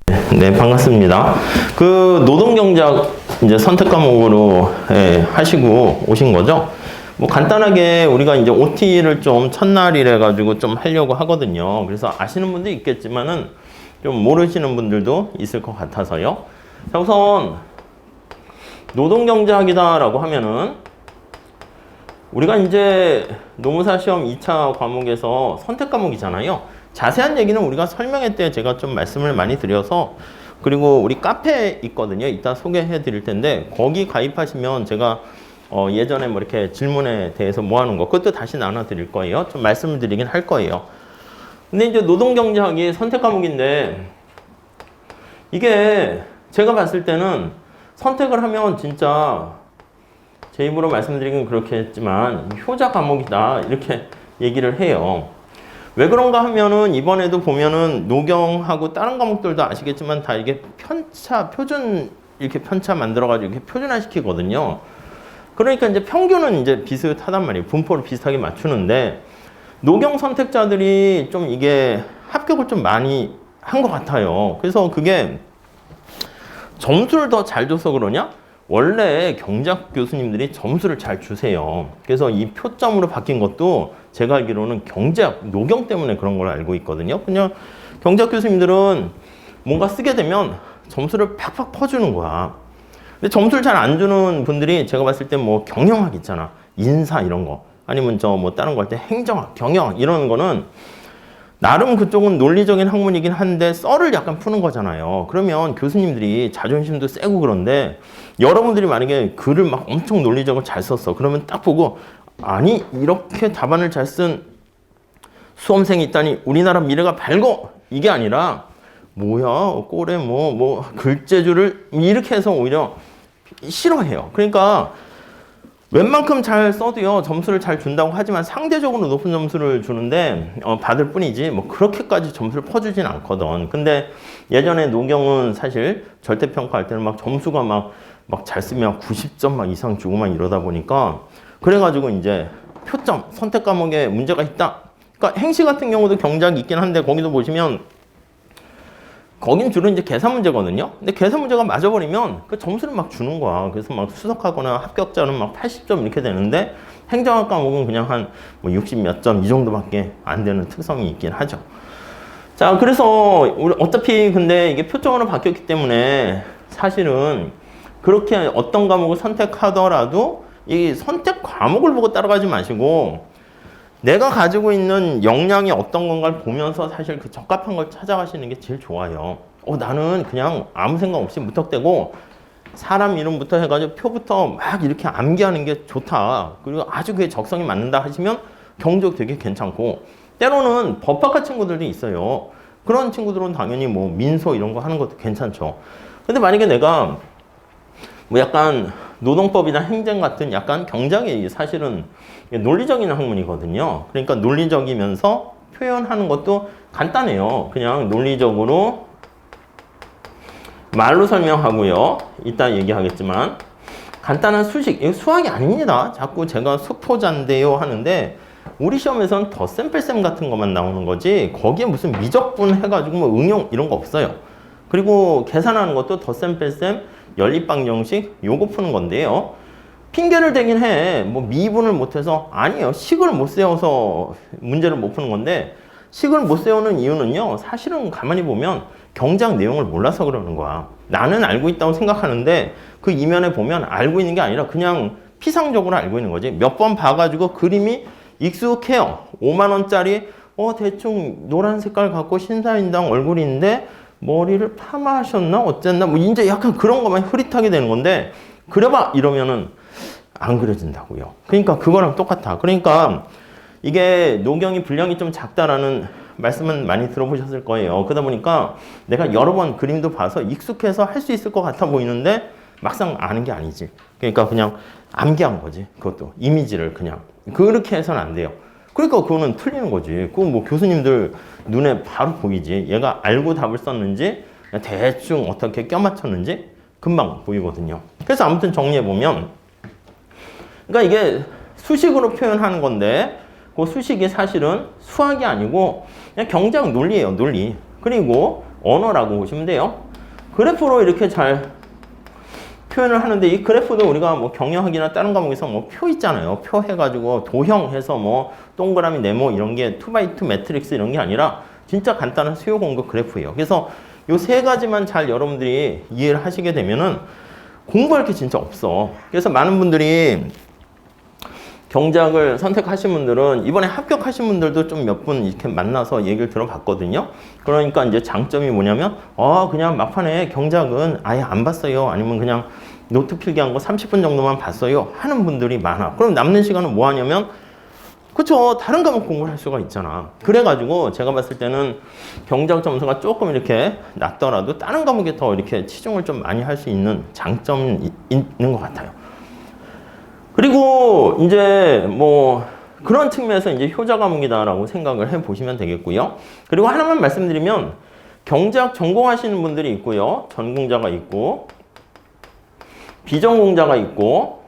네, 반갑습니다. 그 노동경제학 이제 선택 과목으로 하시고 오신 거죠? 뭐 간단하게 우리가 이제 OT를 좀 첫날이래 가지고 좀 하려고 하거든요. 그래서 아시는 분도 있겠지만은 좀 모르시는 분들도 있을 것 같아서요. 자, 우선 노동경제학이다라고 하면은 우리가 이제 노무사 시험 2차 과목에서 선택 과목이잖아요. 자세한 얘기는 우리가 설명회 때 제가 좀 말씀을 많이 드려서, 그리고 우리 카페 있거든요. 이따 소개해 드릴 텐데 거기 가입하시면 제가 예전에 뭐 이렇게 질문에 대해서 뭐 하는 거 그것도 다시 나눠 드릴 거예요. 좀 말씀을 드리긴 할 거예요. 근데 이제 노동경제학이 선택 과목인데 이게 제가 봤을 때는 선택을 하면 진짜 제 입으로 말씀드리긴 그렇게 했지만 효자 과목이다 이렇게 얘기를 해요. 왜 그런가 하면은 이번에도 보면은 노경하고 다른 과목들도 아시겠지만 다 이게 표준 이렇게 편차 만들어가지고 이렇게 표준화 시키거든요. 그러니까 이제 평균은 이제 비슷하단 말이에요. 분포를 비슷하게 맞추는데 노경 선택자들이 좀 이게 합격을 좀 많이 한 것 같아요. 그래서 그게 점수를 더 잘 줘서 그러냐? 원래 경제학 교수님들이 점수를 잘 주세요. 그래서 이 표점으로 바뀐 것도 제가 알기로는 경제학, 노경 때문에 그런 걸 알고 있거든요. 그냥 경제학 교수님들은 뭔가 쓰게 되면 점수를 팍팍 퍼주는 거야. 근데 점수를 잘 안 주는 분들이 제가 봤을 때 뭐 경영학 있잖아. 인사 이런 거. 아니면 저 뭐 다른 거 할 때 행정학, 경영학 이런 거는 나름 그쪽은 논리적인 학문이긴 한데 썰을 약간 푸는 거잖아요. 그러면 교수님들이 자존심도 세고 그런데 여러분들이 만약에 글을 막 엄청 논리적으로 잘 썼어. 그러면 딱 보고 아니 이렇게 답안을 잘 쓴 수험생이 있다니 우리나라 미래가 밝고 이게 아니라 뭐야 꼴에 뭐 글재주를 이렇게 해서 오히려 싫어해요. 그러니까 웬만큼 잘 써도요 점수를 잘 준다고 하지만 상대적으로 높은 점수를 주는데 받을 뿐이지 뭐 그렇게까지 점수를 퍼주진 않거든. 근데 예전에 노경은 사실 절대평가할 때는 막 점수가 막 잘 쓰면 90점 막 이상 주고 막 이러다 보니까 그래가지고 이제 표점 선택 과목에 문제가 있다. 그러니까 행시 같은 경우도 경제학이 있긴 한데 거기도 보시면 거긴 주로 이제 계산 문제거든요. 근데 계산 문제가 맞아버리면 그 점수를 막 주는 거야. 그래서 막 수석하거나 합격자는 막 80점 이렇게 되는데 행정학 과목은 그냥 한 뭐 60 몇 점 이 정도밖에 안 되는 특성이 있긴 하죠. 자, 그래서 우리 어차피 근데 이게 표점으로 바뀌었기 때문에 사실은 그렇게 어떤 과목을 선택하더라도 이 선택 과목을 보고 따라가지 마시고 내가 가지고 있는 역량이 어떤 건가를 보면서 사실 그 적합한 걸 찾아가시는 게 제일 좋아요. 나는 그냥 아무 생각 없이 무턱대고 사람 이름부터 해가지고 표부터 막 이렇게 암기하는 게 좋다. 그리고 아주 그게 적성이 맞는다 하시면 경제학 되게 괜찮고 때로는 법학과 친구들도 있어요. 그런 친구들은 당연히 뭐 민소 이런 거 하는 것도 괜찮죠. 근데 만약에 내가 뭐 약간 노동법이나 행정 같은 약간 경제학이 사실은 논리적인 학문이거든요. 그러니까 논리적이면서 표현하는 것도 간단해요. 그냥 논리적으로 말로 설명하고요. 이따 얘기하겠지만 간단한 수식, 이거 수학이 아닙니다. 자꾸 제가 수포자인데요 하는데 우리 시험에서는 덧셈 뺄셈 같은 것만 나오는 거지 거기에 무슨 미적분 해가지고 뭐 응용 이런 거 없어요. 그리고 계산하는 것도 덧셈 뺄셈 연립방정식 요거 푸는 건데요. 핑계를 대긴 해. 뭐 미분을 못해서 아니에요. 식을 못 세워서 문제를 못 푸는 건데 식을 못 세우는 이유는요. 사실은 가만히 보면 경제학 내용을 몰라서 그러는 거야. 나는 알고 있다고 생각하는데 그 이면에 보면 알고 있는 게 아니라 그냥 피상적으로 알고 있는 거지. 몇 번 봐가지고 그림이 익숙해요. 5만 원짜리 대충 노란 색깔 갖고 신사임당 얼굴인데 머리를 파마하셨나 어쨌나 뭐 이제 약간 그런 것만 흐릿하게 되는 건데 그려봐 이러면은 안 그려진다고요. 그러니까 그거랑 똑같아. 그러니까 이게 노경이 분량이 좀 작다라는 말씀은 많이 들어보셨을 거예요. 그러다 보니까 내가 여러 번 그림도 봐서 익숙해서 할 수 있을 것 같아 보이는데 막상 아는 게 아니지. 그러니까 그냥 암기한 거지. 그것도 이미지를 그냥 그렇게 해서는 안 돼요. 그러니까 그거는 틀리는 거지. 그거 뭐 교수님들 눈에 바로 보이지. 얘가 알고 답을 썼는지 대충 어떻게 껴맞췄는지 금방 보이거든요. 그래서 아무튼 정리해보면 그러니까 이게 수식으로 표현하는 건데 그 수식이 사실은 수학이 아니고 그냥 경제학 논리예요. 논리. 그리고 언어라고 보시면 돼요. 그래프로 이렇게 잘 표현을 하는데 이 그래프도 우리가 뭐 경영학이나 다른 과목에서 뭐 표 있잖아요. 표 해가지고 도형해서 뭐 동그라미 네모 이런 게 2x2 매트릭스 이런 게 아니라 진짜 간단한 수요 공급 그래프예요. 그래서 요 세 가지만 잘 여러분들이 이해를 하시게 되면은 공부할 게 진짜 없어. 그래서 많은 분들이 경작을 선택하신 분들은 이번에 합격하신 분들도 좀 몇 분 이렇게 만나서 얘기를 들어봤거든요. 그러니까 이제 장점이 뭐냐면 그냥 막판에 경작은 아예 안 봤어요. 아니면 그냥 노트 필기한 거 30분 정도만 봤어요. 하는 분들이 많아. 그럼 남는 시간은 뭐 하냐면 그쵸, 다른 과목 공부를 할 수가 있잖아. 그래가지고 제가 봤을 때는 경작 점수가 조금 이렇게 낮더라도 다른 과목에 더 이렇게 치중을 좀 많이 할 수 있는 장점이 있는 것 같아요. 그리고 이제 뭐 그런 측면에서 이제 효자 과목이다라고 생각을 해 보시면 되겠고요. 그리고 하나만 말씀드리면 경작 전공하시는 분들이 있고요. 전공자가 있고 비전공자가 있고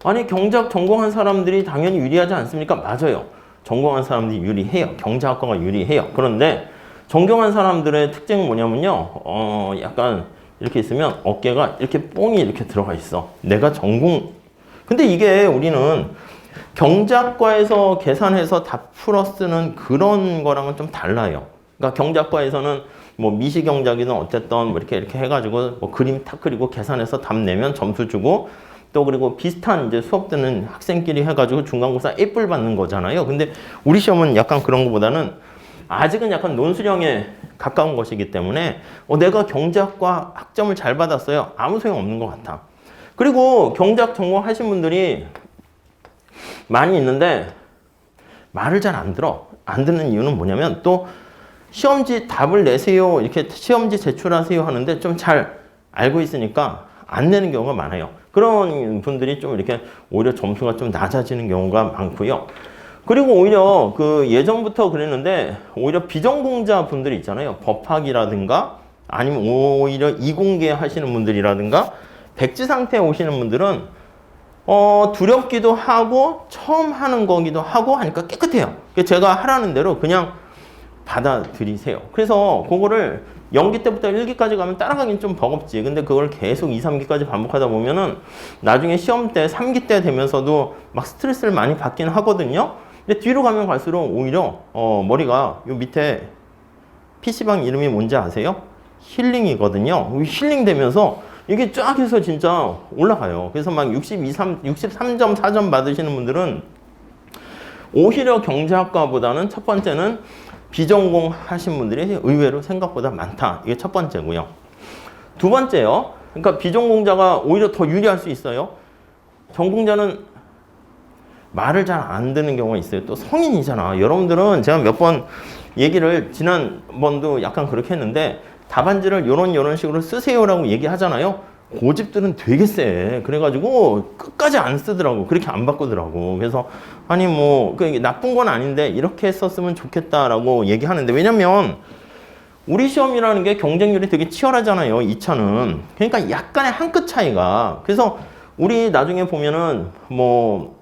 아니 경작 전공한 사람들이 당연히 유리하지 않습니까? 맞아요. 전공한 사람들이 유리해요. 경작학과가 유리해요. 그런데 전공한 사람들의 특징은 뭐냐면요. 약간 이렇게 있으면 어깨가 이렇게 뽕이 이렇게 들어가 있어. 내가 전공. 근데 이게 우리는 경작과에서 계산해서 다 풀어 쓰는 그런 거랑은 좀 달라요. 그러니까 경작과에서는 뭐 미시경작이든 어쨌든 뭐 이렇게 해가지고 뭐 그림 탁 그리고 계산해서 답 내면 점수 주고 또 그리고 비슷한 이제 수업 듣는 학생끼리 해가지고 중간고사 A뿔 받는 거잖아요. 근데 우리 시험은 약간 그런 것보다는 아직은 약간 논술형에 가까운 것이기 때문에 내가 경작과 학점을 잘 받았어요. 아무 소용 없는 것 같아. 그리고 경작 전공하신 분들이 많이 있는데 말을 잘 안 들어. 안 듣는 이유는 뭐냐면 또 시험지 답을 내세요. 이렇게 시험지 제출하세요 하는데 좀 잘 알고 있으니까 안 내는 경우가 많아요. 그런 분들이 좀 이렇게 오히려 점수가 좀 낮아지는 경우가 많고요. 그리고 오히려 그 예전부터 그랬는데 오히려 비전공자 분들이 있잖아요. 법학이라든가 아니면 오히려 이공계 하시는 분들이라든가 백지 상태에 오시는 분들은 두렵기도 하고 처음 하는 거기도 하고 하니까 깨끗해요. 제가 하라는 대로 그냥 받아들이세요. 그래서 그거를 0기 때부터 1기까지 가면 따라가긴 좀 버겁지. 근데 그걸 계속 2, 3기까지 반복하다 보면은 나중에 시험 때 3기 때 되면서도 막 스트레스를 많이 받긴 하거든요. 근데 뒤로 가면 갈수록 오히려 머리가 요 밑에 PC방 이름이 뭔지 아세요? 힐링이거든요. 힐링 되면서 이게 쫙 해서 진짜 올라가요. 그래서 막 63.4점 받으시는 분들은 오히려 경제학과보다는 첫 번째는 비전공 하신 분들이 의외로 생각보다 많다. 이게 첫 번째고요. 두 번째요. 그러니까 비전공자가 오히려 더 유리할 수 있어요. 전공자는 말을 잘 안 듣는 경우가 있어요. 또 성인이잖아. 여러분들은 제가 몇 번 얘기를 지난번도 약간 그렇게 했는데 답안지를 요런 식으로 쓰세요라고 얘기하잖아요. 고집들은 되게 세. 그래가지고 끝까지 안 쓰더라고. 그렇게 안 바꾸더라고. 그래서 아니 뭐 나쁜 건 아닌데 이렇게 썼으면 좋겠다라고 얘기하는데 왜냐면 우리 시험이라는 게 경쟁률이 되게 치열하잖아요. 2차는. 그러니까 약간의 한 끗 차이가. 그래서 우리 나중에 보면은 뭐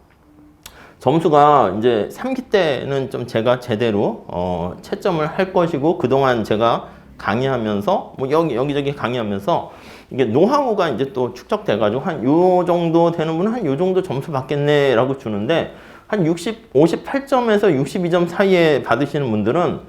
점수가 이제 3기 때는 좀 제가 제대로 채점을 할 것이고 그동안 제가 강의하면서 뭐 여기저기 강의하면서 이게 노하우가 이제 또 축적돼가지고 한 요 정도 되는 분은 한 요 정도 점수 받겠네라고 주는데 한 58점에서 62점 사이에 받으시는 분들은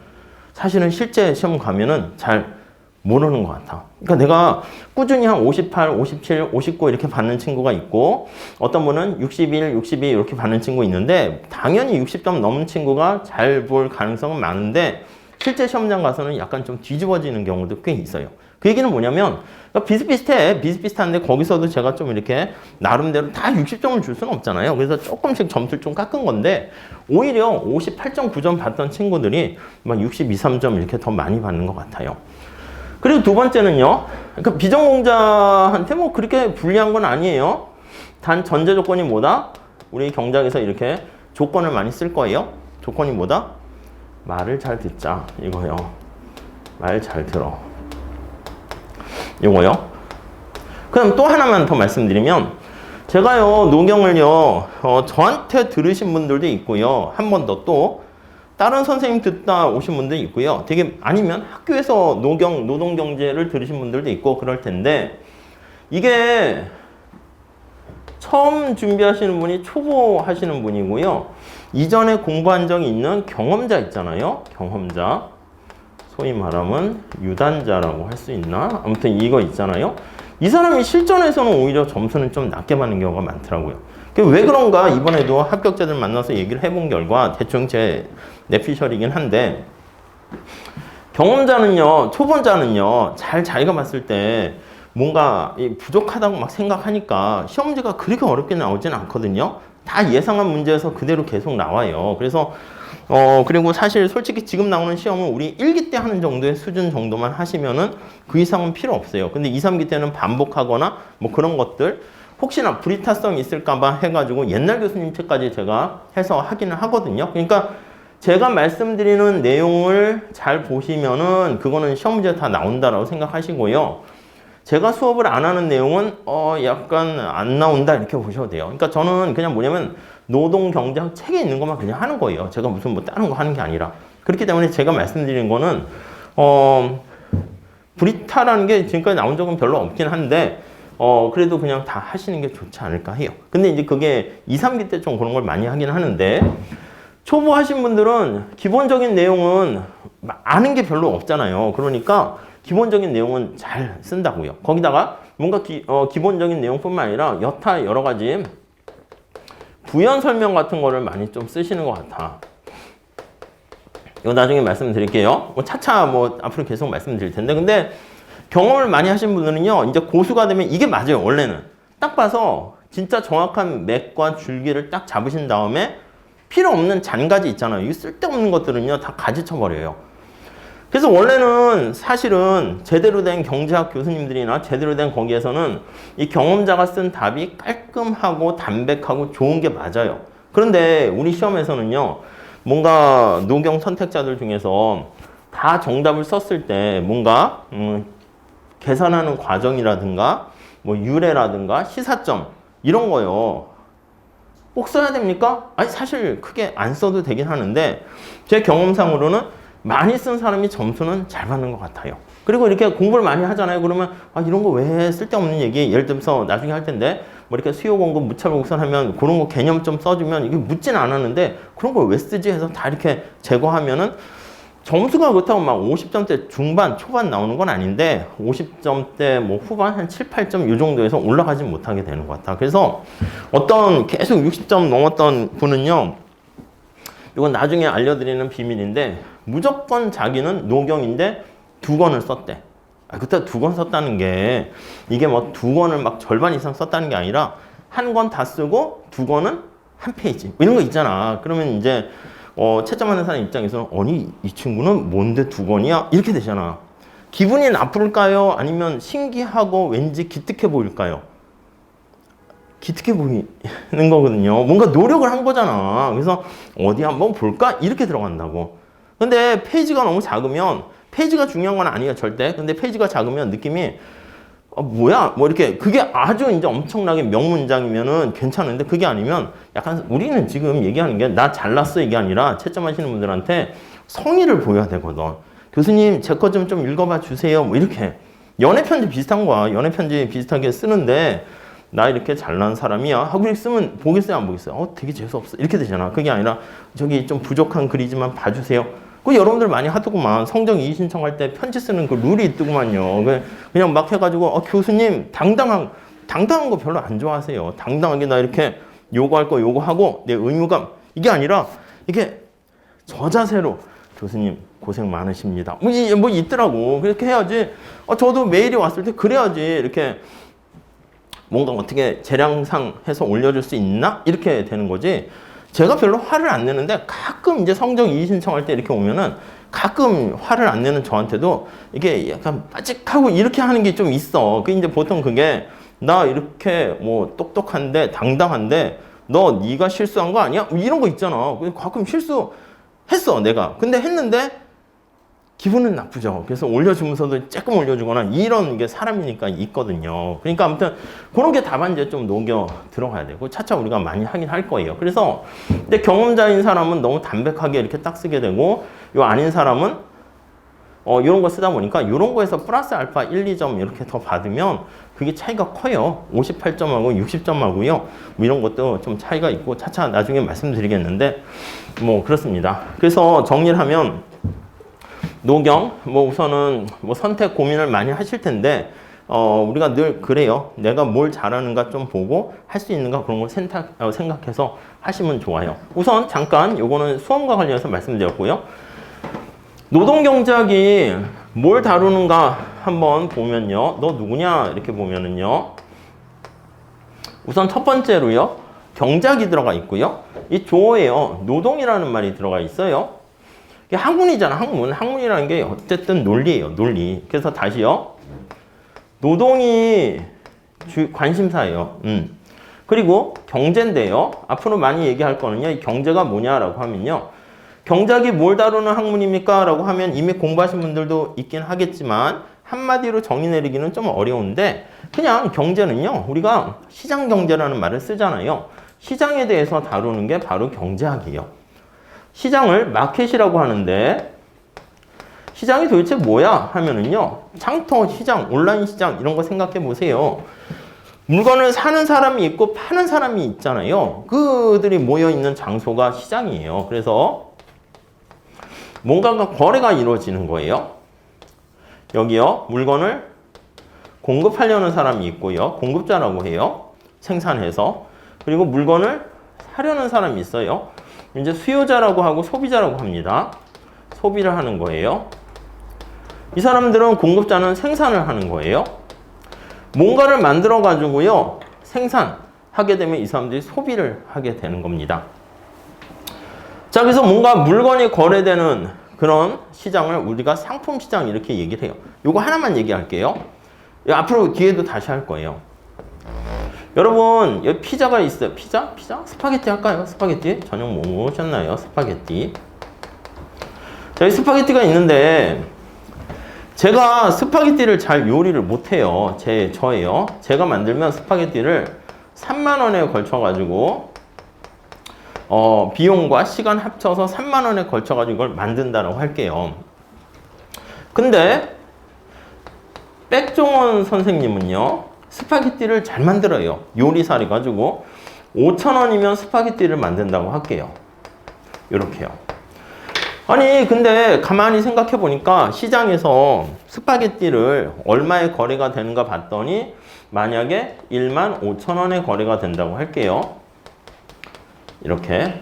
사실은 실제 시험 가면은 잘 모르는 것 같아. 그러니까 내가 꾸준히 한 58, 57, 59 이렇게 받는 친구가 있고 어떤 분은 61, 62 이렇게 받는 친구 있는데 당연히 60점 넘는 친구가 잘 볼 가능성은 많은데 실제 시험장 가서는 약간 좀 뒤집어지는 경우도 꽤 있어요. 그 얘기는 뭐냐면 비슷비슷해. 비슷비슷한데 거기서도 제가 좀 이렇게 나름대로 다 60점을 줄 수는 없잖아요. 그래서 조금씩 점수를 좀 깎은 건데 오히려 58.9점 받던 친구들이 막 62, 3점 이렇게 더 많이 받는 것 같아요. 그리고 두 번째는요. 그러니까 비전공자한테 뭐 그렇게 불리한 건 아니에요. 단 전제 조건이 뭐다? 우리 경작에서 이렇게 조건을 많이 쓸 거예요. 조건이 뭐다? 말을 잘 듣자 이거요. 말 잘 들어. 이거요. 그럼 또 하나만 더 말씀드리면 제가요 노경을요 저한테 들으신 분들도 있고요. 한 번 더 또 다른 선생님 듣다 오신 분도 있고요. 되게 아니면 학교에서 노동경제를 들으신 분들도 있고 그럴 텐데 이게 처음 준비하시는 분이 초보 하시는 분이고요. 이전에 공부한 적이 있는 경험자 있잖아요. 경험자. 소위 말하면 유단자라고 할 수 있나? 아무튼 이거 있잖아요. 이 사람이 실전에서는 오히려 점수는 좀 낮게 받는 경우가 많더라고요. 왜 그런가 이번에도 합격자들 만나서 얘기를 해본 결과 대충 제 내피셜이긴 한데 경험자는요, 초보자는요, 자기가 봤을 때 뭔가 부족하다고 막 생각하니까 시험 문제가 그렇게 어렵게 나오진 않거든요. 다 예상한 문제에서 그대로 계속 나와요. 그래서 그리고 사실 솔직히 지금 나오는 시험은 우리 1기 때 하는 정도의 수준 정도만 하시면은 그 이상은 필요 없어요. 근데 2, 3기 때는 반복하거나 뭐 그런 것들 혹시나 불이타성이 있을까봐 해가지고 옛날 교수님 책까지 제가 해서 하기는 하거든요. 그러니까 제가 말씀드리는 내용을 잘 보시면은 그거는 시험 문제 다 나온다라고 생각하시고요. 제가 수업을 안 하는 내용은 약간 안 나온다 이렇게 보셔도 돼요. 그러니까 저는 그냥 뭐냐면 노동경제학 책에 있는 것만 그냥 하는 거예요. 제가 무슨 뭐 다른 거 하는 게 아니라. 그렇기 때문에 제가 말씀드리는 거는 브리타라는 게 지금까지 나온 적은 별로 없긴 한데 그래도 그냥 다 하시는 게 좋지 않을까 해요. 근데 이제 그게 2, 3기 때 좀 그런 걸 많이 하긴 하는데 초보 하신 분들은 기본적인 내용은 아는 게 별로 없잖아요. 그러니까 기본적인 내용은 잘 쓴다고요. 거기다가 뭔가 기본적인 내용뿐만 아니라 여타 여러 가지 부연 설명 같은 거를 많이 좀 쓰시는 것 같아. 이거 나중에 말씀드릴게요. 차차 뭐 앞으로 계속 말씀드릴 텐데 근데 경험을 많이 하신 분들은요, 이제 고수가 되면 이게 맞아요, 원래는. 딱 봐서 진짜 정확한 맥과 줄기를 딱 잡으신 다음에 필요 없는 잔가지 있잖아요. 이 쓸데없는 것들은요, 다 가지쳐버려요. 그래서 원래는 사실은 제대로 된 경제학 교수님들이나 제대로 된 거기에서는 이 경험자가 쓴 답이 깔끔하고 담백하고 좋은 게 맞아요. 그런데 우리 시험에서는요, 뭔가 노경 선택자들 중에서 다 정답을 썼을 때 뭔가 계산하는 과정이라든가 뭐 유래라든가 시사점 이런 거요. 꼭 써야 됩니까? 아니 사실 크게 안 써도 되긴 하는데 제 경험상으로는 많이 쓴 사람이 점수는 잘 받는 것 같아요. 그리고 이렇게 공부를 많이 하잖아요. 그러면 이런 거 왜 쓸데없는 얘기 예를 들어서 나중에 할 텐데 뭐 이렇게 수요 공급 무차별 곡선하면 그런 거 개념 좀 써주면 이게 묻지는 않았는데 그런 걸 왜 쓰지 해서 다 이렇게 제거하면은 점수가 그렇다고 막 50점대 중반, 초반 나오는 건 아닌데 50점대 뭐 후반 한 7, 8점 이 정도에서 올라가지 못하게 되는 것 같다. 그래서 어떤 계속 60점 넘었던 분은요. 이건 나중에 알려드리는 비밀인데 무조건 자기는 노경인데 2권을 썼대. 그때 2권 썼다는 게 이게 뭐 2권을 막 절반 이상 썼다는 게 아니라 1권 다 쓰고 2권은 한 페이지 이런 거 있잖아. 그러면 이제 채점하는 사람 입장에서는 아니 이 친구는 뭔데 2권이야? 이렇게 되잖아. 기분이 나쁠까요? 아니면 신기하고 왠지 기특해 보일까요? 기특해 보이는 거거든요. 뭔가 노력을 한 거잖아. 그래서 어디 한번 볼까? 이렇게 들어간다고. 근데 페이지가 너무 작으면 페이지가 중요한 건 아니에요, 절대. 근데 페이지가 작으면 느낌이 뭐야? 뭐 이렇게 그게 아주 이제 엄청나게 명문장이면은 괜찮은데 그게 아니면 약간 우리는 지금 얘기하는 게 나 잘났어 이게 아니라 채점하시는 분들한테 성의를 보여야 되거든. 교수님 제 거 좀 읽어봐 주세요. 뭐 이렇게 연애편지 비슷한 거야. 연애편지 비슷하게 쓰는데 나 이렇게 잘난 사람이야 하고 이렇게 쓰면 보겠어요 안 보겠어요? 되게 재수없어 이렇게 되잖아. 그게 아니라 저기 좀 부족한 글이지만 봐주세요. 그 여러분들 많이 하더구만. 성적 이의 신청할 때 편지 쓰는 그 룰이 있더구만요. 그냥 막 해가지고 교수님 당당한 거 별로 안 좋아하세요. 당당하게 나 이렇게 요구할 거 요구하고 내 의무감 이게 아니라 이게 저 자세로 교수님 고생 많으십니다. 뭐 있더라고. 그렇게 해야지. 저도 메일이 왔을 때 그래야지 이렇게 뭔가 어떻게 재량상 해서 올려줄 수 있나? 이렇게 되는 거지. 제가 별로 화를 안 내는데 가끔 이제 성적 이의 신청할 때 이렇게 오면은 가끔 화를 안 내는 저한테도 이게 약간 빠직하고 이렇게 하는 게 좀 있어. 그 이제 보통 그게 나 이렇게 뭐 똑똑한데 당당한데 네가 실수한 거 아니야? 이런 거 있잖아. 가끔 실수했어 내가. 근데 했는데 기분은 나쁘죠. 그래서 올려주면서도 조금 올려주거나 이런 게 사람이니까 있거든요. 그러니까 아무튼 그런 게 답안지에 좀 녹여 들어가야 되고 차차 우리가 많이 하긴 할 거예요. 그래서 근데 경험자인 사람은 너무 담백하게 이렇게 딱 쓰게 되고 요 아닌 사람은 이런 거 쓰다 보니까 이런 거에서 플러스 알파 1, 2점 이렇게 더 받으면 그게 차이가 커요. 58점하고 60점하고요. 뭐 이런 것도 좀 차이가 있고 차차 나중에 말씀드리겠는데 뭐 그렇습니다. 그래서 정리를 하면 노경, 뭐 우선은 뭐 선택 고민을 많이 하실 텐데, 우리가 늘 그래요. 내가 뭘 잘하는가 좀 보고 할 수 있는가 그런 걸 생각해서 하시면 좋아요. 우선 잠깐 요거는 수험과 관련해서 말씀드렸고요. 노동경제학이 뭘 다루는가 한번 보면요. 너 누구냐? 이렇게 보면은요. 우선 첫 번째로요. 경제학이 들어가 있고요. 이 조어에요. 노동이라는 말이 들어가 있어요. 학문이잖아, 학문. 학문이라는 게 어쨌든 논리예요, 논리. 그래서 다시요. 노동이 관심사예요. 그리고 경제인데요. 앞으로 많이 얘기할 거는요. 이 경제가 뭐냐라고 하면요. 경제학이 뭘 다루는 학문입니까? 라고 하면 이미 공부하신 분들도 있긴 하겠지만 한마디로 정의 내리기는 좀 어려운데 그냥 경제는요. 우리가 시장 경제라는 말을 쓰잖아요. 시장에 대해서 다루는 게 바로 경제학이에요. 시장을 마켓이라고 하는데 시장이 도대체 뭐야 하면은요. 장터 시장, 온라인 시장 이런 거 생각해 보세요. 물건을 사는 사람이 있고 파는 사람이 있잖아요. 그들이 모여 있는 장소가 시장이에요. 그래서 뭔가가 거래가 이루어지는 거예요. 여기요. 물건을 공급하려는 사람이 있고요. 공급자라고 해요. 생산해서. 그리고 물건을 사려는 사람이 있어요. 이제 수요자라고 하고 소비자라고 합니다. 소비를 하는 거예요. 이 사람들은 공급자는 생산을 하는 거예요. 뭔가를 만들어 가지고요. 생산하게 되면 이 사람들이 소비를 하게 되는 겁니다. 자, 그래서 뭔가 물건이 거래되는 그런 시장을 우리가 상품 시장 이렇게 얘기를 해요. 요거 하나만 얘기할게요. 앞으로 뒤에도 다시 할 거예요. 여러분, 여기 피자가 있어요. 피자? 스파게티 할까요? 스파게티? 저녁 뭐 먹으셨나요? 스파게티. 자, 이 스파게티가 있는데, 제가 스파게티를 잘 요리를 못해요. 저예요. 제가 만들면 스파게티를 3만 원에 걸쳐가지고, 비용과 시간 합쳐서 3만 원에 걸쳐가지고 이걸 만든다라고 할게요. 근데, 백종원 선생님은요, 스파게티를 잘 만들어요. 요리사를 가지고 5,000원이면 스파게티를 만든다고 할게요. 이렇게요. 아니 근데 가만히 생각해 보니까 시장에서 스파게티를 얼마에 거래가 되는가 봤더니 만약에 15,000원에 거래가 된다고 할게요. 이렇게.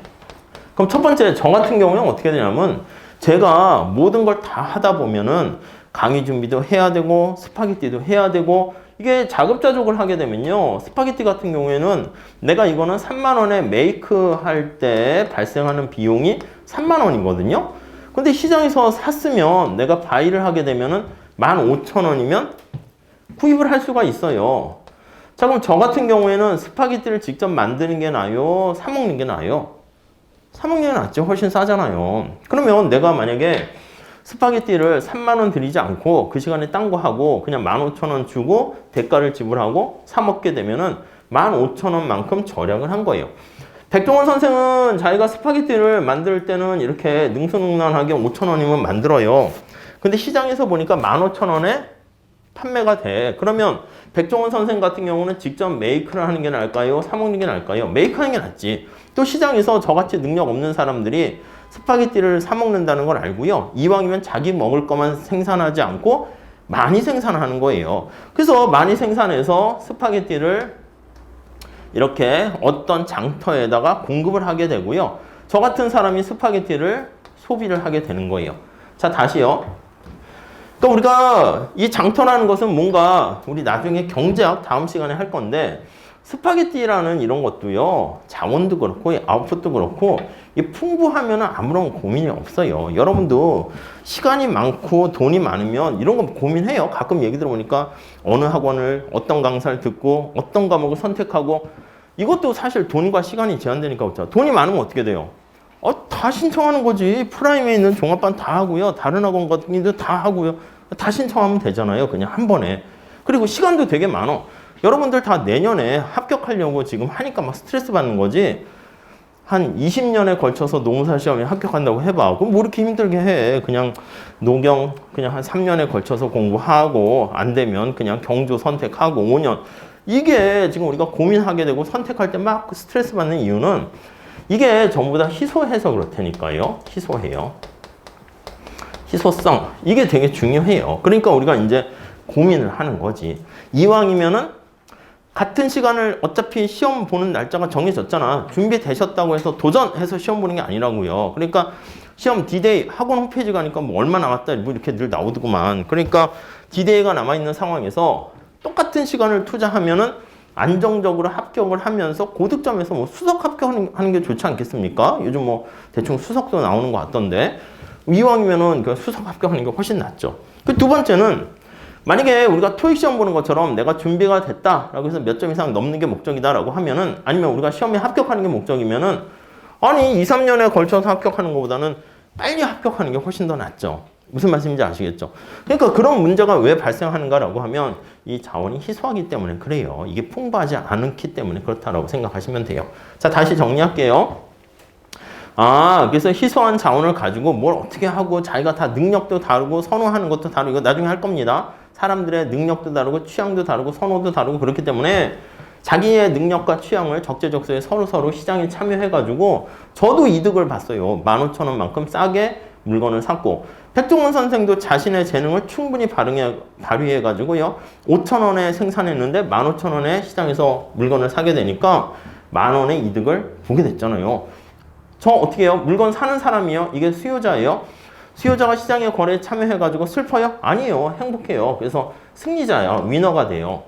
그럼 첫 번째 저 같은 경우는 어떻게 되냐면 제가 모든 걸 다 하다 보면은 강의 준비도 해야 되고 스파게티도 해야 되고 이게 자급자족을 하게 되면요. 스파게티 같은 경우에는 내가 이거는 3만 원에 메이크 할 때 발생하는 비용이 3만 원이거든요. 근데 시장에서 샀으면 내가 바이를 하게 되면은 15,000원이면 구입을 할 수가 있어요. 자, 그럼 저 같은 경우에는 스파게티를 직접 만드는 게 나아요? 사 먹는 게 나아요? 사 먹는 게 낫죠. 훨씬 싸잖아요. 그러면 내가 만약에 스파게티를 3만 원 들이지 않고 그 시간에 딴 거 하고 그냥 15,000원 주고 대가를 지불하고 사 먹게 되면은 15,000원만큼 절약을 한 거예요. 백종원 선생은 자기가 스파게티를 만들 때는 이렇게 능수능란하게 5,000원이면 만들어요. 근데 시장에서 보니까 15,000원에 판매가 돼. 그러면 백종원 선생 같은 경우는 직접 메이크를 하는 게 나을까요? 사 먹는 게 나을까요? 메이크 하는 게 낫지. 또 시장에서 저같이 능력 없는 사람들이 스파게티를 사 먹는다는 걸 알고요. 이왕이면 자기 먹을 것만 생산하지 않고 많이 생산하는 거예요. 그래서 많이 생산해서 스파게티를 이렇게 어떤 장터에다가 공급을 하게 되고요. 저 같은 사람이 스파게티를 소비를 하게 되는 거예요. 자, 다시요. 그러니까 우리가 이 장터라는 것은 뭔가 우리 나중에 경제학 다음 시간에 할 건데 스파게티라는 이런 것도요. 자원도 그렇고 아웃풋도 그렇고 풍부하면 아무런 고민이 없어요. 여러분도 시간이 많고 돈이 많으면 이런 거 고민해요. 가끔 얘기 들어보니까 어느 학원을 어떤 강사를 듣고 어떤 과목을 선택하고 이것도 사실 돈과 시간이 제한되니까 그렇죠. 돈이 많으면 어떻게 돼요? 다 신청하는 거지. 프라임에 있는 종합반 다 하고요. 다른 학원 같은 데도 다 하고요. 다 신청하면 되잖아요. 그냥 한 번에. 그리고 시간도 되게 많어. 여러분들 다 내년에 합격하려고 지금 하니까 막 스트레스 받는 거지. 한 20년에 걸쳐서 노무사 시험에 합격한다고 해봐. 그럼 뭐 이렇게 힘들게 해. 그냥 노경 그냥 한 3년에 걸쳐서 공부하고 안 되면 그냥 경조 선택하고 5년. 이게 지금 우리가 고민하게 되고 선택할 때 막 스트레스 받는 이유는 이게 전부 다 희소해서 그렇다니까요. 희소해요. 희소성. 이게 되게 중요해요. 그러니까 우리가 이제 고민을 하는 거지. 이왕이면은 같은 시간을 어차피 시험 보는 날짜가 정해졌잖아. 준비되셨다고 해서 도전해서 시험 보는 게 아니라고요. 그러니까 시험 D-Day 학원 홈페이지 가니까 뭐 얼마 남았다 뭐 이렇게 늘 나오더구만. 그러니까 D-Day가 남아있는 상황에서 똑같은 시간을 투자하면은 안정적으로 합격을 하면서 고득점에서 뭐 수석 합격하는 게 좋지 않겠습니까? 요즘 뭐 대충 수석도 나오는 것 같던데 이왕이면은 그 수석 합격하는 게 훨씬 낫죠. 그 두 번째는 만약에 우리가 토익 시험 보는 것처럼 내가 준비가 됐다라고 해서 몇 점 이상 넘는 게 목적이다라고 하면은 아니면 우리가 시험에 합격하는 게 목적이면은 아니 2, 3년에 걸쳐서 합격하는 것보다는 빨리 합격하는 게 훨씬 더 낫죠. 무슨 말씀인지 아시겠죠? 그러니까 그런 문제가 왜 발생하는가라고 하면 이 자원이 희소하기 때문에 그래요. 이게 풍부하지 않기 때문에 그렇다라고 생각하시면 돼요. 자, 다시 정리할게요. 그래서 희소한 자원을 가지고 뭘 어떻게 하고 자기가 다 능력도 다르고 선호하는 것도 다르고 이거 나중에 할 겁니다. 사람들의 능력도 다르고 취향도 다르고 선호도 다르고 그렇기 때문에 자기의 능력과 취향을 적재적소에 서로 시장에 참여해가지고 저도 이득을 봤어요. 15,000원만큼 싸게 물건을 샀고 백종원 선생도 자신의 재능을 충분히 발휘해가지고요. 5,000원에 생산했는데 15,000원에 시장에서 물건을 사게 되니까 10,000원의 이득을 보게 됐잖아요. 저 어떻게 해요? 물건 사는 사람이요. 이게 수요자예요. 수요자가 시장에 거래에 참여해가지고 슬퍼요? 아니에요. 행복해요. 그래서 승리자야. 위너가 돼요.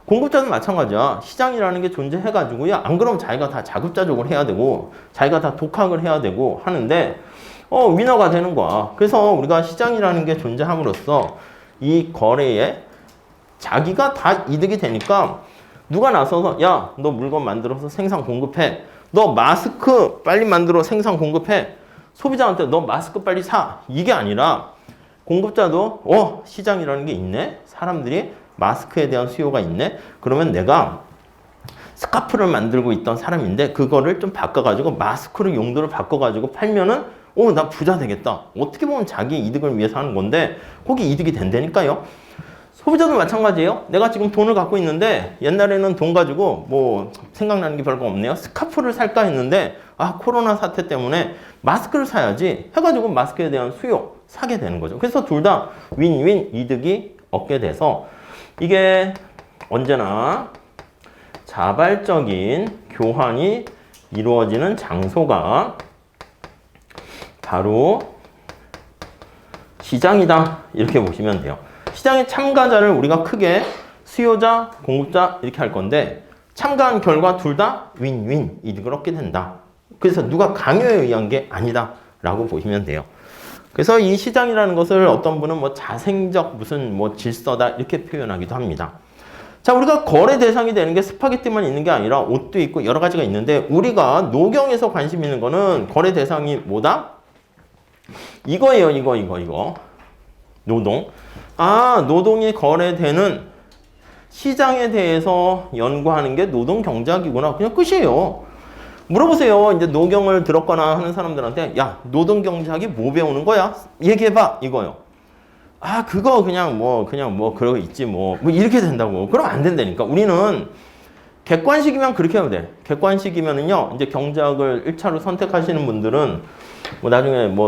공급자도 마찬가지야. 시장이라는 게 존재해가지고요. 안 그러면 자기가 다 자급자족을 해야 되고 자기가 다 독학을 해야 되고 하는데 위너가 되는 거야. 그래서 우리가 시장이라는 게 존재함으로써 이 거래에 자기가 다 이득이 되니까 누가 나서서 야, 너 물건 만들어서 생산 공급해. 너 마스크 빨리 만들어 생산 공급해. 소비자한테 너 마스크 빨리 사. 이게 아니라 공급자도 시장이라는 게 있네. 사람들이 마스크에 대한 수요가 있네. 그러면 내가 스카프를 만들고 있던 사람인데 그거를 좀 바꿔가지고 마스크를 용도를 바꿔가지고 팔면은 나 부자 되겠다. 어떻게 보면 자기 이득을 위해서 하는 건데 거기 이득이 된다니까요. 소비자도 마찬가지예요. 내가 지금 돈을 갖고 있는데 옛날에는 돈 가지고 뭐 생각나는 게 별거 없네요. 스카프를 살까 했는데 코로나 사태 때문에 마스크를 사야지 해가지고 마스크에 대한 수요 사게 되는 거죠. 그래서 둘 다 윈윈 이득이 얻게 돼서 이게 언제나 자발적인 교환이 이루어지는 장소가 바로 시장이다. 이렇게 보시면 돼요. 시장의 참가자를 우리가 크게 수요자, 공급자 이렇게 할 건데 참가한 결과 둘 다 윈윈 이득을 얻게 된다. 그래서 누가 강요에 의한 게 아니다 라고 보시면 돼요. 그래서 이 시장이라는 것을 어떤 분은 뭐 자생적 무슨 뭐 질서다 이렇게 표현하기도 합니다. 자, 우리가 거래 대상이 되는 게 스파게티만 있는 게 아니라 옷도 있고 여러 가지가 있는데 우리가 노경에서 관심 있는 거는 거래 대상이 뭐다? 이거예요. 이거. 노동. 노동이 거래되는 시장에 대해서 연구하는 게 노동 경제학이구나. 그냥 끝이에요. 물어보세요. 이제 노경을 들었거나 하는 사람들한테 야, 노동 경제학이 뭐 배우는 거야? 얘기해봐. 이거요. 그거 그냥 뭐 그러고 있지 뭐 이렇게 된다고. 그럼 안 된다니까. 우리는 객관식이면 그렇게 하면 돼. 객관식이면은요. 이제 경제학을 1차로 선택하시는 분들은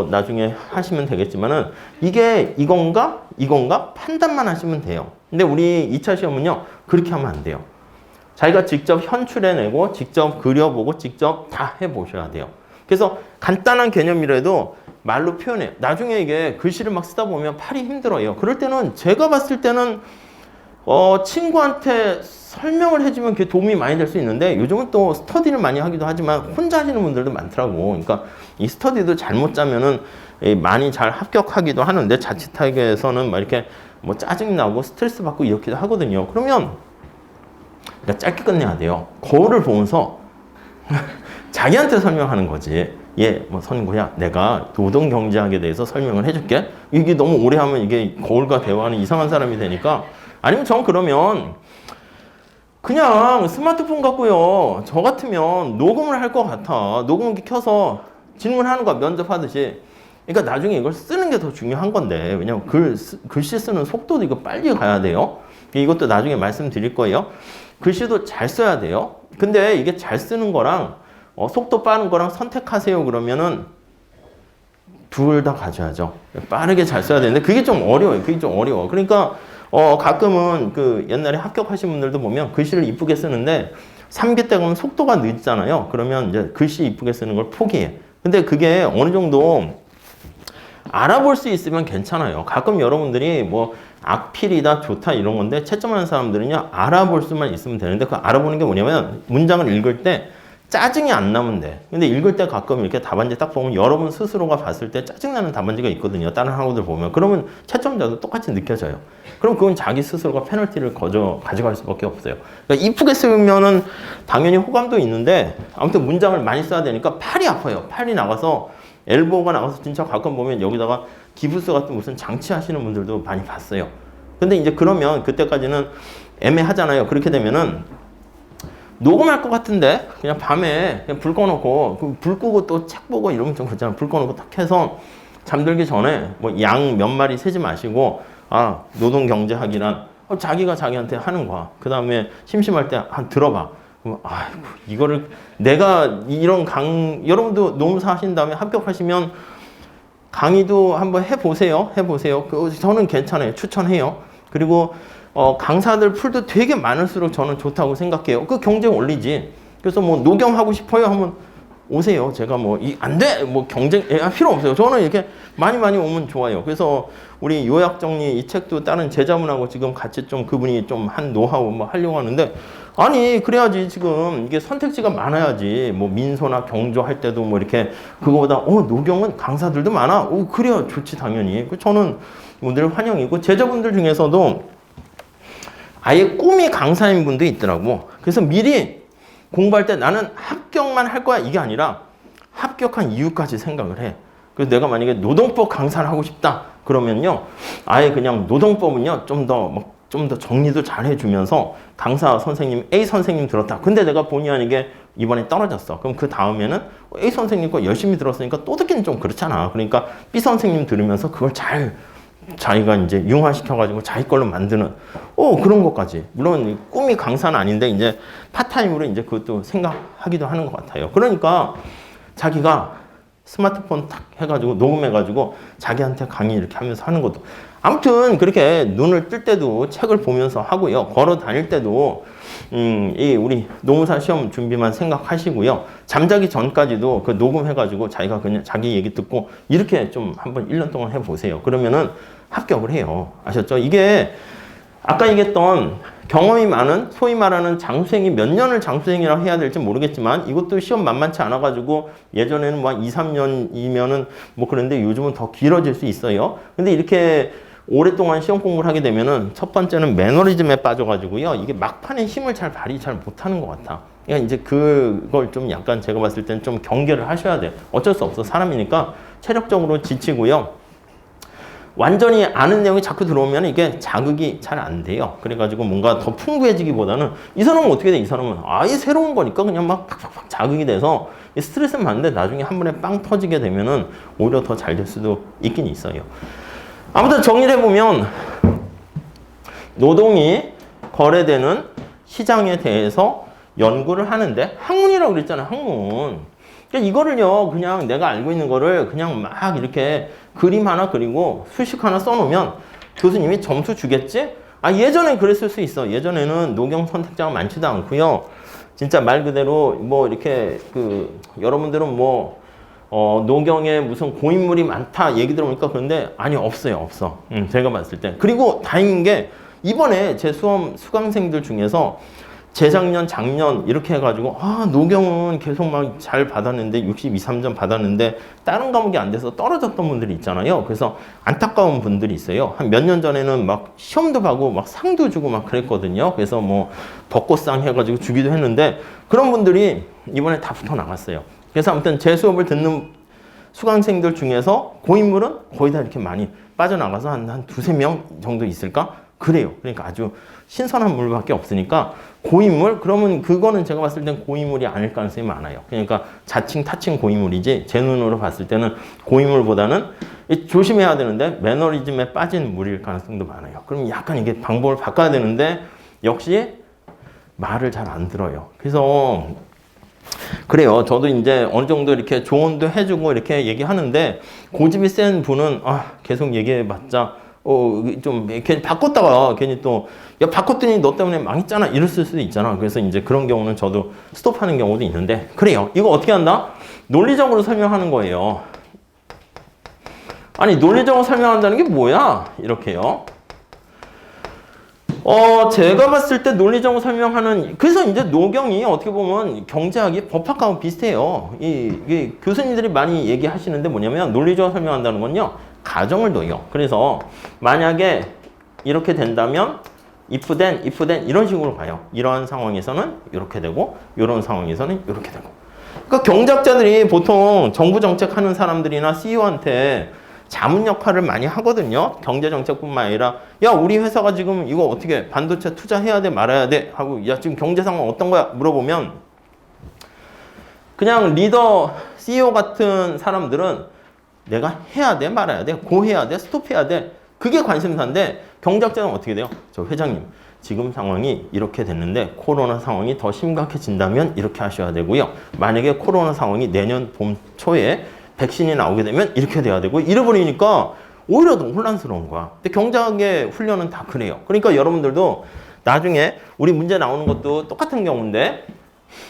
나중에 하시면 되겠지만은 이게 이건가 판단만 하시면 돼요. 근데 우리 2차 시험은요. 그렇게 하면 안 돼요. 자기가 직접 현출해내고 직접 그려보고 직접 다 해보셔야 돼요. 그래서 간단한 개념이라도 말로 표현해요. 나중에 이게 글씨를 막 쓰다 보면 팔이 힘들어요. 그럴 때는 제가 봤을 때는 친구한테 설명을 해주면 그게 도움이 많이 될 수 있는데 요즘은 또 스터디를 많이 하기도 하지만 혼자 하시는 분들도 많더라고. 그러니까 이 스터디도 잘못 짜면은 많이 잘 합격하기도 하는데 자칫하게서는 막 이렇게 뭐 짜증나고 스트레스 받고 이렇게도 하거든요. 그러면 짧게 끝내야 돼요. 거울을 보면서 자기한테 설명하는 거지. 뭐 선구야, 내가 노동경제학에 대해서 설명을 해줄게. 이게 너무 오래 하면 이게 거울과 대화하는 이상한 사람이 되니까. 아니면 전 그러면 그냥 스마트폰 갖고요. 저 같으면 녹음을 할 것 같아. 녹음기 켜서 질문하는 거야. 면접하듯이. 그러니까 나중에 이걸 쓰는 게 더 중요한 건데. 왜냐면 글씨 쓰는 속도도 이거 빨리 가야 돼요. 이것도 나중에 말씀드릴 거예요. 글씨도 잘 써야 돼요. 근데 이게 잘 쓰는 거랑 속도 빠른 거랑 선택하세요 그러면은 둘 다 가져야죠. 빠르게 잘 써야 되는데 그게 좀 어려워요. 그게 좀 어려워. 그러니까 가끔은 그 옛날에 합격하신 분들도 보면 글씨를 이쁘게 쓰는데 3기 때 가면 속도가 늦잖아요. 그러면 이제 글씨 이쁘게 쓰는 걸 포기해. 근데 그게 어느 정도 알아볼 수 있으면 괜찮아요. 가끔 여러분들이 뭐 악필이다 좋다 이런 건데 채점하는 사람들은요 알아볼 수만 있으면 되는데 그 알아보는 게 뭐냐면 문장을 읽을 때 짜증이 안 나면 돼. 근데 읽을 때 가끔 이렇게 답안지 딱 보면 여러분 스스로가 봤을 때 짜증나는 답안지가 있거든요. 다른 학우들 보면. 그러면 채점자도 똑같이 느껴져요. 그럼 그건 자기 스스로가 페널티를 가져갈 수밖에 없어요. 그러니까 이쁘게 쓰면은 당연히 호감도 있는데 아무튼 문장을 많이 써야 되니까 팔이 아파요. 팔이 나가서 엘보가 나가서 진짜 가끔 보면 여기다가 기부스 같은 무슨 장치 하시는 분들도 많이 봤어요. 근데 이제 그러면 그때까지는 애매하잖아요. 그렇게 되면은 녹음할 것 같은데 그냥 밤에 그냥 불 꺼놓고 불 끄고 또 책 보고 이러면 좀 그렇잖아. 불 꺼놓고 딱 해서 잠들기 전에 뭐 양 몇 마리 세지 마시고 노동경제학이란 자기가 자기한테 하는 거야. 그 다음에 심심할 때 들어봐. 그럼 아이고 이거를 내가 이런 여러분도 노무사 하신 다음에 합격하시면 강의도 한번 해보세요. 저는 괜찮아요. 추천해요. 그리고 강사들 풀도 되게 많을수록 저는 좋다고 생각해요. 그 경쟁 올리지. 그래서 뭐 녹용하고 싶어요 하면 오세요. 제가 안 돼! 경쟁, 필요 없어요. 저는 이렇게 많이 오면 좋아요. 그래서 우리 요약정리 이 책도 다른 제자분하고 지금 같이 좀 그분이 좀 한 노하우 하려고 하는데 아니, 그래야지 지금 이게 선택지가 많아야지. 민소나 경조 할 때도 이렇게 그거보다, 녹용은 강사들도 많아. 그래야 좋지, 당연히. 저는 늘 환영이고 제자분들 중에서도 아예 꿈이 강사인 분도 있더라고. 그래서 미리 공부할 때 나는 합격만 할 거야 이게 아니라 합격한 이유까지 생각을 해. 그래서 내가 만약에 노동법 강사를 하고 싶다 그러면요 아예 그냥 노동법은요 좀 더 정리도 잘 해주면서 강사 선생님 A 선생님 들었다. 근데 내가 본의 아니게 이번에 떨어졌어. 그럼 그 다음에는 A 선생님 거 열심히 들었으니까 또 듣기는 좀 그렇잖아. 그러니까 B 선생님 들으면서 그걸 잘 자기가 이제 융화시켜가지고 자기 걸로 만드는 그런 것까지. 물론 꿈이 강사는 아닌데 이제 파타임으로 이제 그것도 생각하기도 하는 것 같아요. 그러니까 자기가 스마트폰 탁 해가지고 녹음해가지고 자기한테 강의 이렇게 하면서 하는 것도 아무튼 그렇게 눈을 뜰 때도 책을 보면서 하고요. 걸어 다닐 때도 우리 노무사 시험 준비만 생각하시고요. 잠자기 전까지도 그 녹음해가지고 자기가 그냥 자기 얘기 듣고 이렇게 좀 한번 1년 동안 해보세요. 그러면은 합격을 해요. 아셨죠? 이게 아까 얘기했던 경험이 많은 소위 말하는 장수생이 몇 년을 장수생이라고 해야 될지 모르겠지만 이것도 시험 만만치 않아가지고 예전에는 2, 3년이면은 그런데 요즘은 더 길어질 수 있어요. 근데 이렇게 오랫동안 시험 공부를 하게 되면은 첫 번째는 매너리즘에 빠져가지고요. 이게 막판에 힘을 발휘 잘 못하는 것 같아. 그러니까 이제 그걸 좀 약간 제가 봤을 때는 좀 경계를 하셔야 돼요. 어쩔 수 없어. 사람이니까 체력적으로 지치고요. 완전히 아는 내용이 자꾸 들어오면 이게 자극이 잘 안 돼요. 그래가지고 뭔가 더 풍부해지기보다는 이 사람은 어떻게 돼? 이 사람은 아예 새로운 거니까 그냥 막 팍팍팍 자극이 돼서 스트레스는 받는데 나중에 한 번에 빵 터지게 되면은 오히려 더 잘 될 수도 있긴 있어요. 아무튼 정리를 해보면 노동이 거래되는 시장에 대해서 연구를 하는데 학문이라고 그랬잖아요. 학문. 그러니까 이거를요 그냥 내가 알고 있는 거를 그냥 막 이렇게 그림 하나 그리고 수식 하나 써놓으면 교수님이 점수 주겠지? 예전엔 그랬을 수 있어. 예전에는 녹용 선택자가 많지도 않고요. 진짜 말 그대로 이렇게 여러분들은 녹용에 무슨 고인물이 많다 얘기 들어보니까 그런데 없어요. 제가 봤을 때. 그리고 다행인 게 이번에 제 수강생들 중에서 재작년, 작년 이렇게 해가지고 녹용은 계속 막 잘 받았는데 62, 3점 받았는데 다른 과목이 안 돼서 떨어졌던 분들이 있잖아요. 그래서 안타까운 분들이 있어요. 한 몇 년 전에는 막 시험도 봐고 막 상도 주고 막 그랬거든요. 그래서 벚꽃상 해가지고 주기도 했는데 그런 분들이 이번에 다 붙어 나갔어요. 그래서 아무튼 제 수업을 듣는 수강생들 중에서 고인물은 거의 다 이렇게 많이 빠져나가서 한 두세 명 정도 있을까? 그래요. 그러니까 아주 신선한 물밖에 없으니까 고인물? 그러면 그거는 제가 봤을 땐 고인물이 아닐 가능성이 많아요. 그러니까 자칭 타칭 고인물이지 제 눈으로 봤을 때는 고인물보다는 조심해야 되는데 매너리즘에 빠진 물일 가능성도 많아요. 그럼 약간 이게 방법을 바꿔야 되는데 역시 말을 잘 안 들어요. 그래서 그래요. 저도 이제 어느 정도 이렇게 조언도 해주고 이렇게 얘기하는데 고집이 센 분은 계속 얘기해봤자 좀 괜히 바꿨다가 괜히 또 야 바꿨더니 너 때문에 망했잖아 이랬을 수도 있잖아. 그래서 이제 그런 경우는 저도 스톱하는 경우도 있는데 그래요. 이거 어떻게 한다? 논리적으로 설명하는 거예요. 아니 논리적으로 설명한다는 게 뭐야? 이렇게요. 제가 봤을 때 논리적으로 설명하는, 그래서 이제 노경이 어떻게 보면 경제학이 법학하고 비슷해요. 이게 교수님들이 많이 얘기하시는데 뭐냐면 논리적으로 설명한다는 건요, 가정을 둬요. 그래서 만약에 이렇게 된다면 if then 이런 식으로 가요. 이러한 상황에서는 이렇게 되고, 이런 상황에서는 이렇게 되고. 그러니까 경제학자들이 보통 정부 정책하는 사람들이나 CEO한테 자문 역할을 많이 하거든요. 경제 정책뿐만 아니라 야 우리 회사가 지금 이거 어떻게 반도체 투자해야 돼 말아야 돼 하고 야 지금 경제 상황 어떤 거야 물어보면 그냥 리더 CEO 같은 사람들은 내가 해야 돼 말아야 돼 고해야 돼 스톱해야 돼 그게 관심사인데 경제학자는 어떻게 돼요? 저 회장님 지금 상황이 이렇게 됐는데 코로나 상황이 더 심각해진다면 이렇게 하셔야 되고요. 만약에 코로나 상황이 내년 봄 초에 백신이 나오게 되면 이렇게 돼야 되고 이래버리니까 오히려 더 혼란스러운 거야. 근데 경제학의 훈련은 다 그래요. 그러니까 여러분들도 나중에 우리 문제 나오는 것도 똑같은 경우인데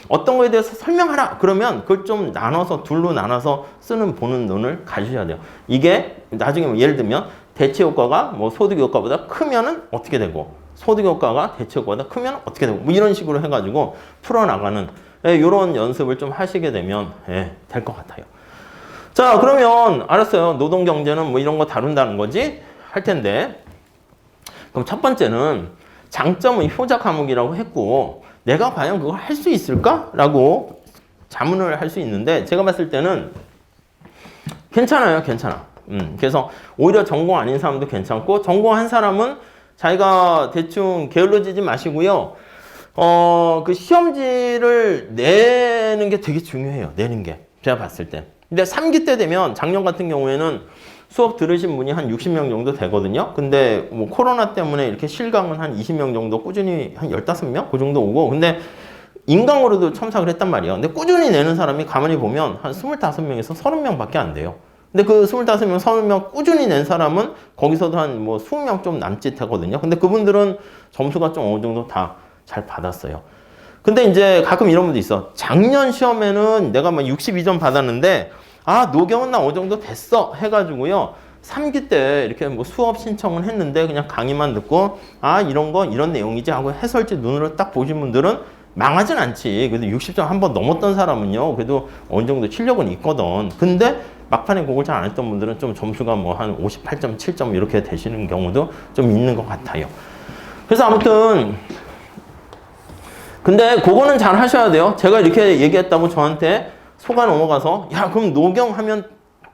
어떤 거에 대해서 설명하라 그러면 그걸 좀 나눠서 둘로 나눠서 쓰는 보는 눈을 가지셔야 돼요. 이게 나중에 뭐 예를 들면 대체 효과가 뭐 소득 효과보다 크면은 어떻게 되고 소득 효과가 대체 효과보다 크면 어떻게 되고 뭐 이런 식으로 해가지고 풀어나가는 이런 연습을 좀 하시게 되면 될 것 같아요. 자, 그러면 알았어요. 노동경제는 뭐 이런 거 다룬다는 거지? 할 텐데 그럼 첫 번째는 장점은 효자 과목이라고 했고 내가 과연 그걸 할 수 있을까? 라고 자문을 할 수 있는데 제가 봤을 때는 괜찮아요. 괜찮아. 그래서 오히려 전공 아닌 사람도 괜찮고 전공한 사람은 자기가 대충 게을러지지 마시고요. 그 시험지를 내는 게 되게 중요해요. 내는 게. 제가 봤을 때. 근데 3기 때 되면 작년 같은 경우에는 수업 들으신 분이 한 60명 정도 되거든요. 근데 뭐 코로나 때문에 이렇게 실강은 한 20명 정도 꾸준히 한 15명? 그 정도 오고 근데 인강으로도 첨삭을 했단 말이에요. 근데 꾸준히 내는 사람이 가만히 보면 한 25명에서 30명 밖에 안 돼요. 근데 그 25명, 30명 꾸준히 낸 사람은 거기서도 한 뭐 20명 좀 남짓하거든요. 근데 그분들은 점수가 좀 어느 정도 다 잘 받았어요. 근데 이제 가끔 이런 분도 있어. 작년 시험에는 내가 막 62점 받았는데 노경은 나 어느 정도 됐어 해가지고요. 3기 때 이렇게 뭐 수업 신청을 했는데 그냥 강의만 듣고 이런 거 이런 내용이지 하고 해설지 눈으로 딱 보신 분들은 망하진 않지. 그래도 60점 한번 넘었던 사람은요. 그래도 어느 정도 실력은 있거든. 근데 막판에 그걸 잘 안 했던 분들은 좀 점수가 뭐 한 58점, 7점 이렇게 되시는 경우도 좀 있는 것 같아요. 그래서 아무튼 근데 그거는 잘 하셔야 돼요. 제가 이렇게 얘기했다고 저한테 속아 넘어가서 야 그럼 노경하면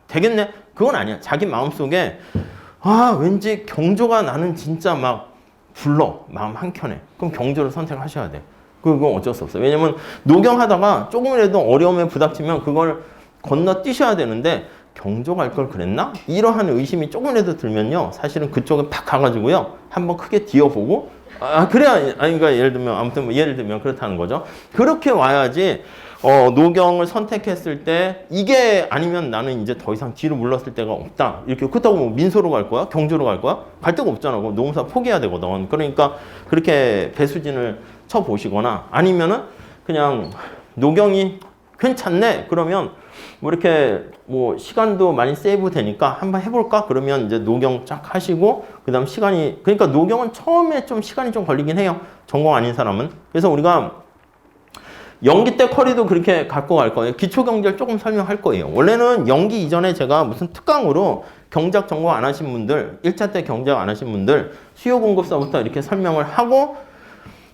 되겠네? 그건 아니야. 자기 마음속에 왠지 경조가 나는 진짜 막 불러. 마음 한켠에. 그럼 경조를 선택하셔야 돼. 그건 어쩔 수 없어요. 왜냐면 노경하다가 조금이라도 어려움에 부닥치면 그걸 건너뛰셔야 되는데 경조 갈 걸 그랬나? 이러한 의심이 조금이라도 들면요. 사실은 그쪽에 팍 가가지고요. 한번 크게 뒤어보고 그래야, 그러니까 예를 들면, 아무튼 뭐 예를 들면 그렇다는 거죠. 그렇게 와야지, 노경을 선택했을 때, 이게 아니면 나는 이제 더 이상 뒤로 물렀을 데가 없다. 이렇게, 그렇다고 뭐 민소로 갈 거야? 경조로 갈 거야? 갈 데가 없잖아. 노무사 포기해야 되거든. 그러니까 그렇게 배수진을 쳐보시거나 아니면은 그냥 노경이 괜찮네? 그러면 뭐 이렇게 뭐 시간도 많이 세이브 되니까 한번 해볼까? 그러면 이제 노경 쫙 하시고 그 다음 시간이 그러니까 노경은 처음에 좀 시간이 좀 걸리긴 해요. 전공 아닌 사람은. 그래서 우리가 연기 때 커리도 그렇게 갖고 갈 거예요. 기초경제를 조금 설명할 거예요. 원래는 연기 이전에 제가 무슨 특강으로 경제학 전공 안 하신 분들 1차 때 경제학 안 하신 분들 수요 공급사부터 이렇게 설명을 하고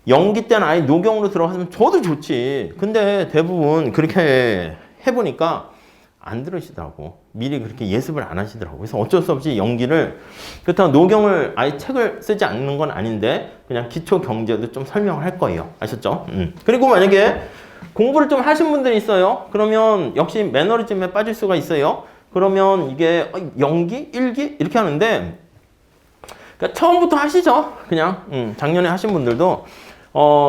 연기 때는 아예 노경으로 들어가면 저도 좋지. 근데 대부분 그렇게 해보니까 안 들으시더라고. 미리 그렇게 예습을 안 하시더라고. 그래서 어쩔 수 없이 연기를, 그렇다고 노경을 아예 책을 쓰지 않는 건 아닌데 그냥 기초 경제도 좀 설명을 할 거예요. 아셨죠? 그리고 만약에 공부를 좀 하신 분들이 있어요. 그러면 역시 매너리즘에 빠질 수가 있어요. 그러면 이게 연기, 일기 이렇게 하는데, 그러니까 처음부터 하시죠. 그냥 작년에 하신 분들도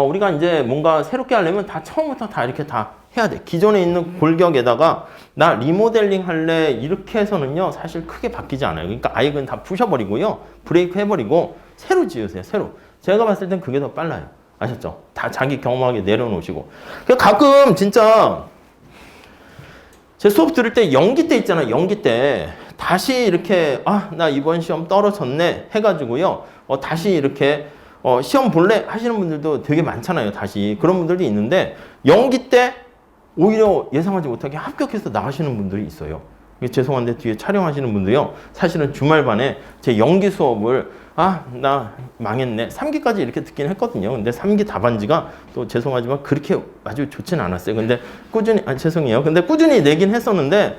우리가 이제 뭔가 새롭게 하려면 다 처음부터 다 이렇게 다 해야 돼. 기존에 있는 골격에다가 나 리모델링 할래 이렇게 해서는요 사실 크게 바뀌지 않아요. 그러니까 아예 그냥 다 부셔버리고요, 브레이크 해버리고 새로 지으세요. 새로. 제가 봤을 땐 그게 더 빨라요. 아셨죠? 다 자기 경험하게 내려놓으시고. 가끔 진짜 제 수업 들을 때 연기 때 있잖아요. 연기 때 다시 이렇게 나 이번 시험 떨어졌네 해가지고요 다시 이렇게 시험 볼래 하시는 분들도 되게 많잖아요. 다시 그런 분들도 있는데 연기 때 오히려 예상하지 못하게 합격해서 나가시는 분들이 있어요. 죄송한데 뒤에 촬영하시는 분도요 사실은 주말반에 제 연기 수업을 나 망했네 3기까지 이렇게 듣긴 했거든요. 근데 3기 답안지가 또 죄송하지만 그렇게 아주 좋진 않았어요. 근데 꾸준히 죄송해요. 근데 꾸준히 내긴 했었는데,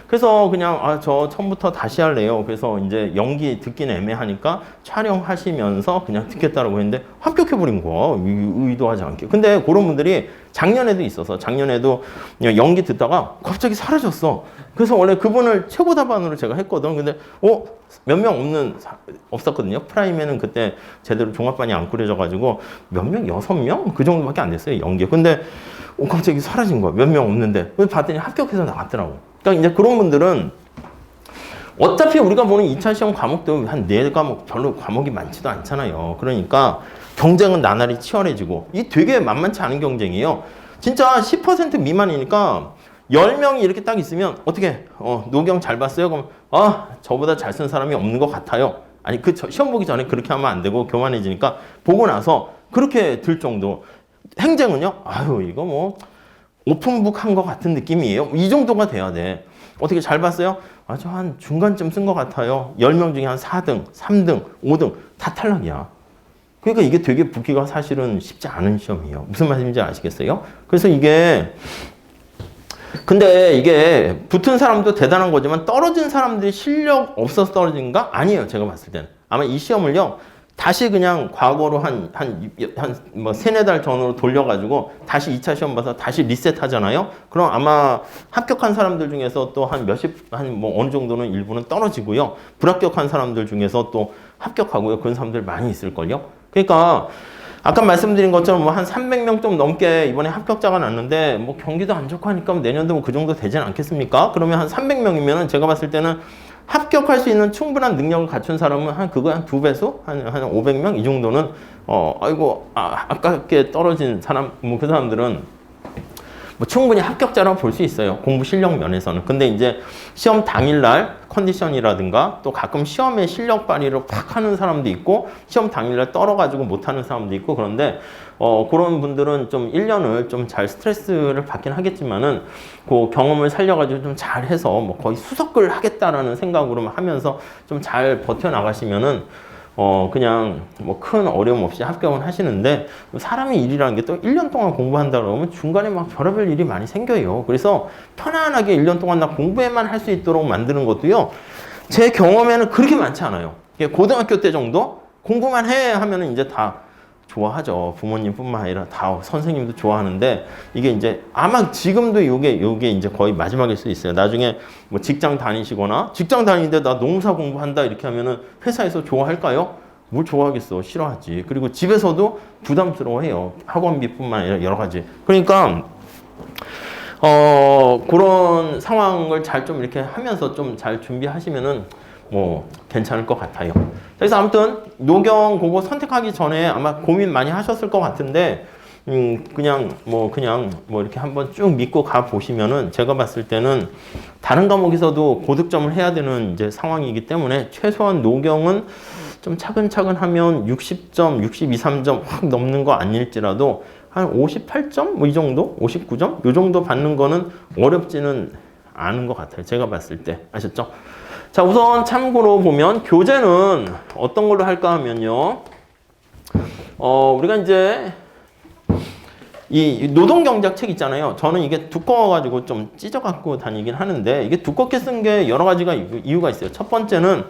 그래서 그냥 저 처음부터 다시 할래요. 그래서 이제 연기 듣기는 애매하니까 촬영하시면서 그냥 듣겠다라고 했는데 합격해버린 거야. 의도하지 않게. 근데 그런 분들이 작년에도 있어서, 작년에도 연기 듣다가 갑자기 사라졌어. 그래서 원래 그분을 최고 답안으로 제가 했거든. 근데 몇 명 없었거든요. 프라임에는 그때 제대로 종합반이 안 꾸려져가지고 몇 명? 6명? 그 정도밖에 안 됐어요. 연기. 근데 갑자기 사라진 거야. 몇 명 없는데. 그래서 봤더니 합격해서 나갔더라고. 그러니까 이제 그런 분들은 어차피 우리가 보는 2차 시험 과목도 한 4과목, 별로 과목이 많지도 않잖아요. 그러니까 경쟁은 나날이 치열해지고, 이 되게 만만치 않은 경쟁이에요. 진짜 10% 미만이니까 10명이 이렇게 딱 있으면 어떻게 노경 잘 봤어요? 그럼 저보다 잘 쓴 사람이 없는 것 같아요. 아니 시험 보기 전에 그렇게 하면 안 되고 교만해지니까 보고 나서 그렇게 들 정도. 행정은요? 이거 뭐 오픈북 한 것 같은 느낌이에요. 이 정도가 돼야 돼. 어떻게 잘 봤어요? 저 한 중간쯤 쓴 것 같아요. 10명 중에 한 4등, 3등, 5등 다 탈락이야. 그러니까 이게 되게 붙기가 사실은 쉽지 않은 시험이에요. 무슨 말인지 아시겠어요? 그래서 근데 이게 붙은 사람도 대단한 거지만 떨어진 사람들이 실력 없어서 떨어진가? 아니에요. 제가 봤을 때는. 아마 이 시험을요 다시 그냥 과거로 한 뭐 3-4달 전으로 돌려가지고 다시 2차 시험 봐서 다시 리셋 하잖아요. 그럼 아마 합격한 사람들 중에서 또 뭐 어느 정도는 일부는 떨어지고요. 불합격한 사람들 중에서 또 합격하고요. 그런 사람들 많이 있을걸요. 그러니까 아까 말씀드린 것처럼 뭐 한 300명 좀 넘게 이번에 합격자가 났는데, 뭐 경기도 안 좋고 하니까 내년도 뭐 그 정도 되진 않겠습니까? 그러면 한 300명이면은 제가 봤을 때는 합격할 수 있는 충분한 능력을 갖춘 사람은 한 2배수? 한 500명? 이 정도는, 아깝게 떨어진 사람, 뭐 그 사람들은 뭐 충분히 합격자라고 볼 수 있어요. 공부 실력 면에서는. 근데 이제 시험 당일날 컨디션이라든가 또 가끔 시험에 실력 발휘를 팍 하는 사람도 있고 시험 당일날 떨어가지고 못하는 사람도 있고, 그런데 그런 분들은 좀 1년을 좀 잘 스트레스를 받긴 하겠지만은 그 경험을 살려가지고 좀 잘해서 뭐 거의 수석을 하겠다라는 생각으로 하면서 좀 잘 버텨나가시면은 그냥 뭐 큰 어려움 없이 합격은 하시는데, 사람의 일이라는 게 또 1년 동안 공부한다 그러면 중간에 막 별의별 일이 많이 생겨요. 그래서 편안하게 1년 동안 나 공부에만 할 수 있도록 만드는 것도요, 제 경험에는 그렇게 많지 않아요. 고등학교 때 정도 공부만 해 하면은 이제 다 좋아하죠. 부모님뿐만 아니라 다 선생님도 좋아하는데, 이게 이제 아마 지금도 요게 이제 거의 마지막일 수도 있어요. 나중에 뭐 직장 다니시거나 직장 다니는데 나 농사 공부한다 이렇게 하면은 회사에서 좋아할까요? 뭘 좋아하겠어. 싫어하지. 그리고 집에서도 부담스러워해요. 학원비뿐만 아니라 여러 가지. 그러니까 그런 상황을 잘 좀 이렇게 하면서 좀 잘 준비하시면은 뭐 괜찮을 것 같아요. 그래서 아무튼 노경 그거 선택하기 전에 아마 고민 많이 하셨을 것 같은데, 그냥 뭐 이렇게 한번 쭉 믿고 가 보시면은 제가 봤을 때는 다른 과목에서도 고득점을 해야 되는 이제 상황이기 때문에 최소한 노경은 좀 차근차근 하면 60점, 62, 3점 확 넘는 거 아닐지라도 한 58점? 뭐 이 정도? 59점? 요 정도 받는 거는 어렵지는 않은 것 같아요. 제가 봤을 때. 아셨죠? 자, 우선 참고로 보면 교재는 어떤 걸로 할까 하면요. 우리가 이제 이 노동경제학 책 있잖아요. 저는 이게 두꺼워가지고 좀 찢어갖고 다니긴 하는데 이게 두껍게 쓴 게 여러 가지가 이유가 있어요. 첫 번째는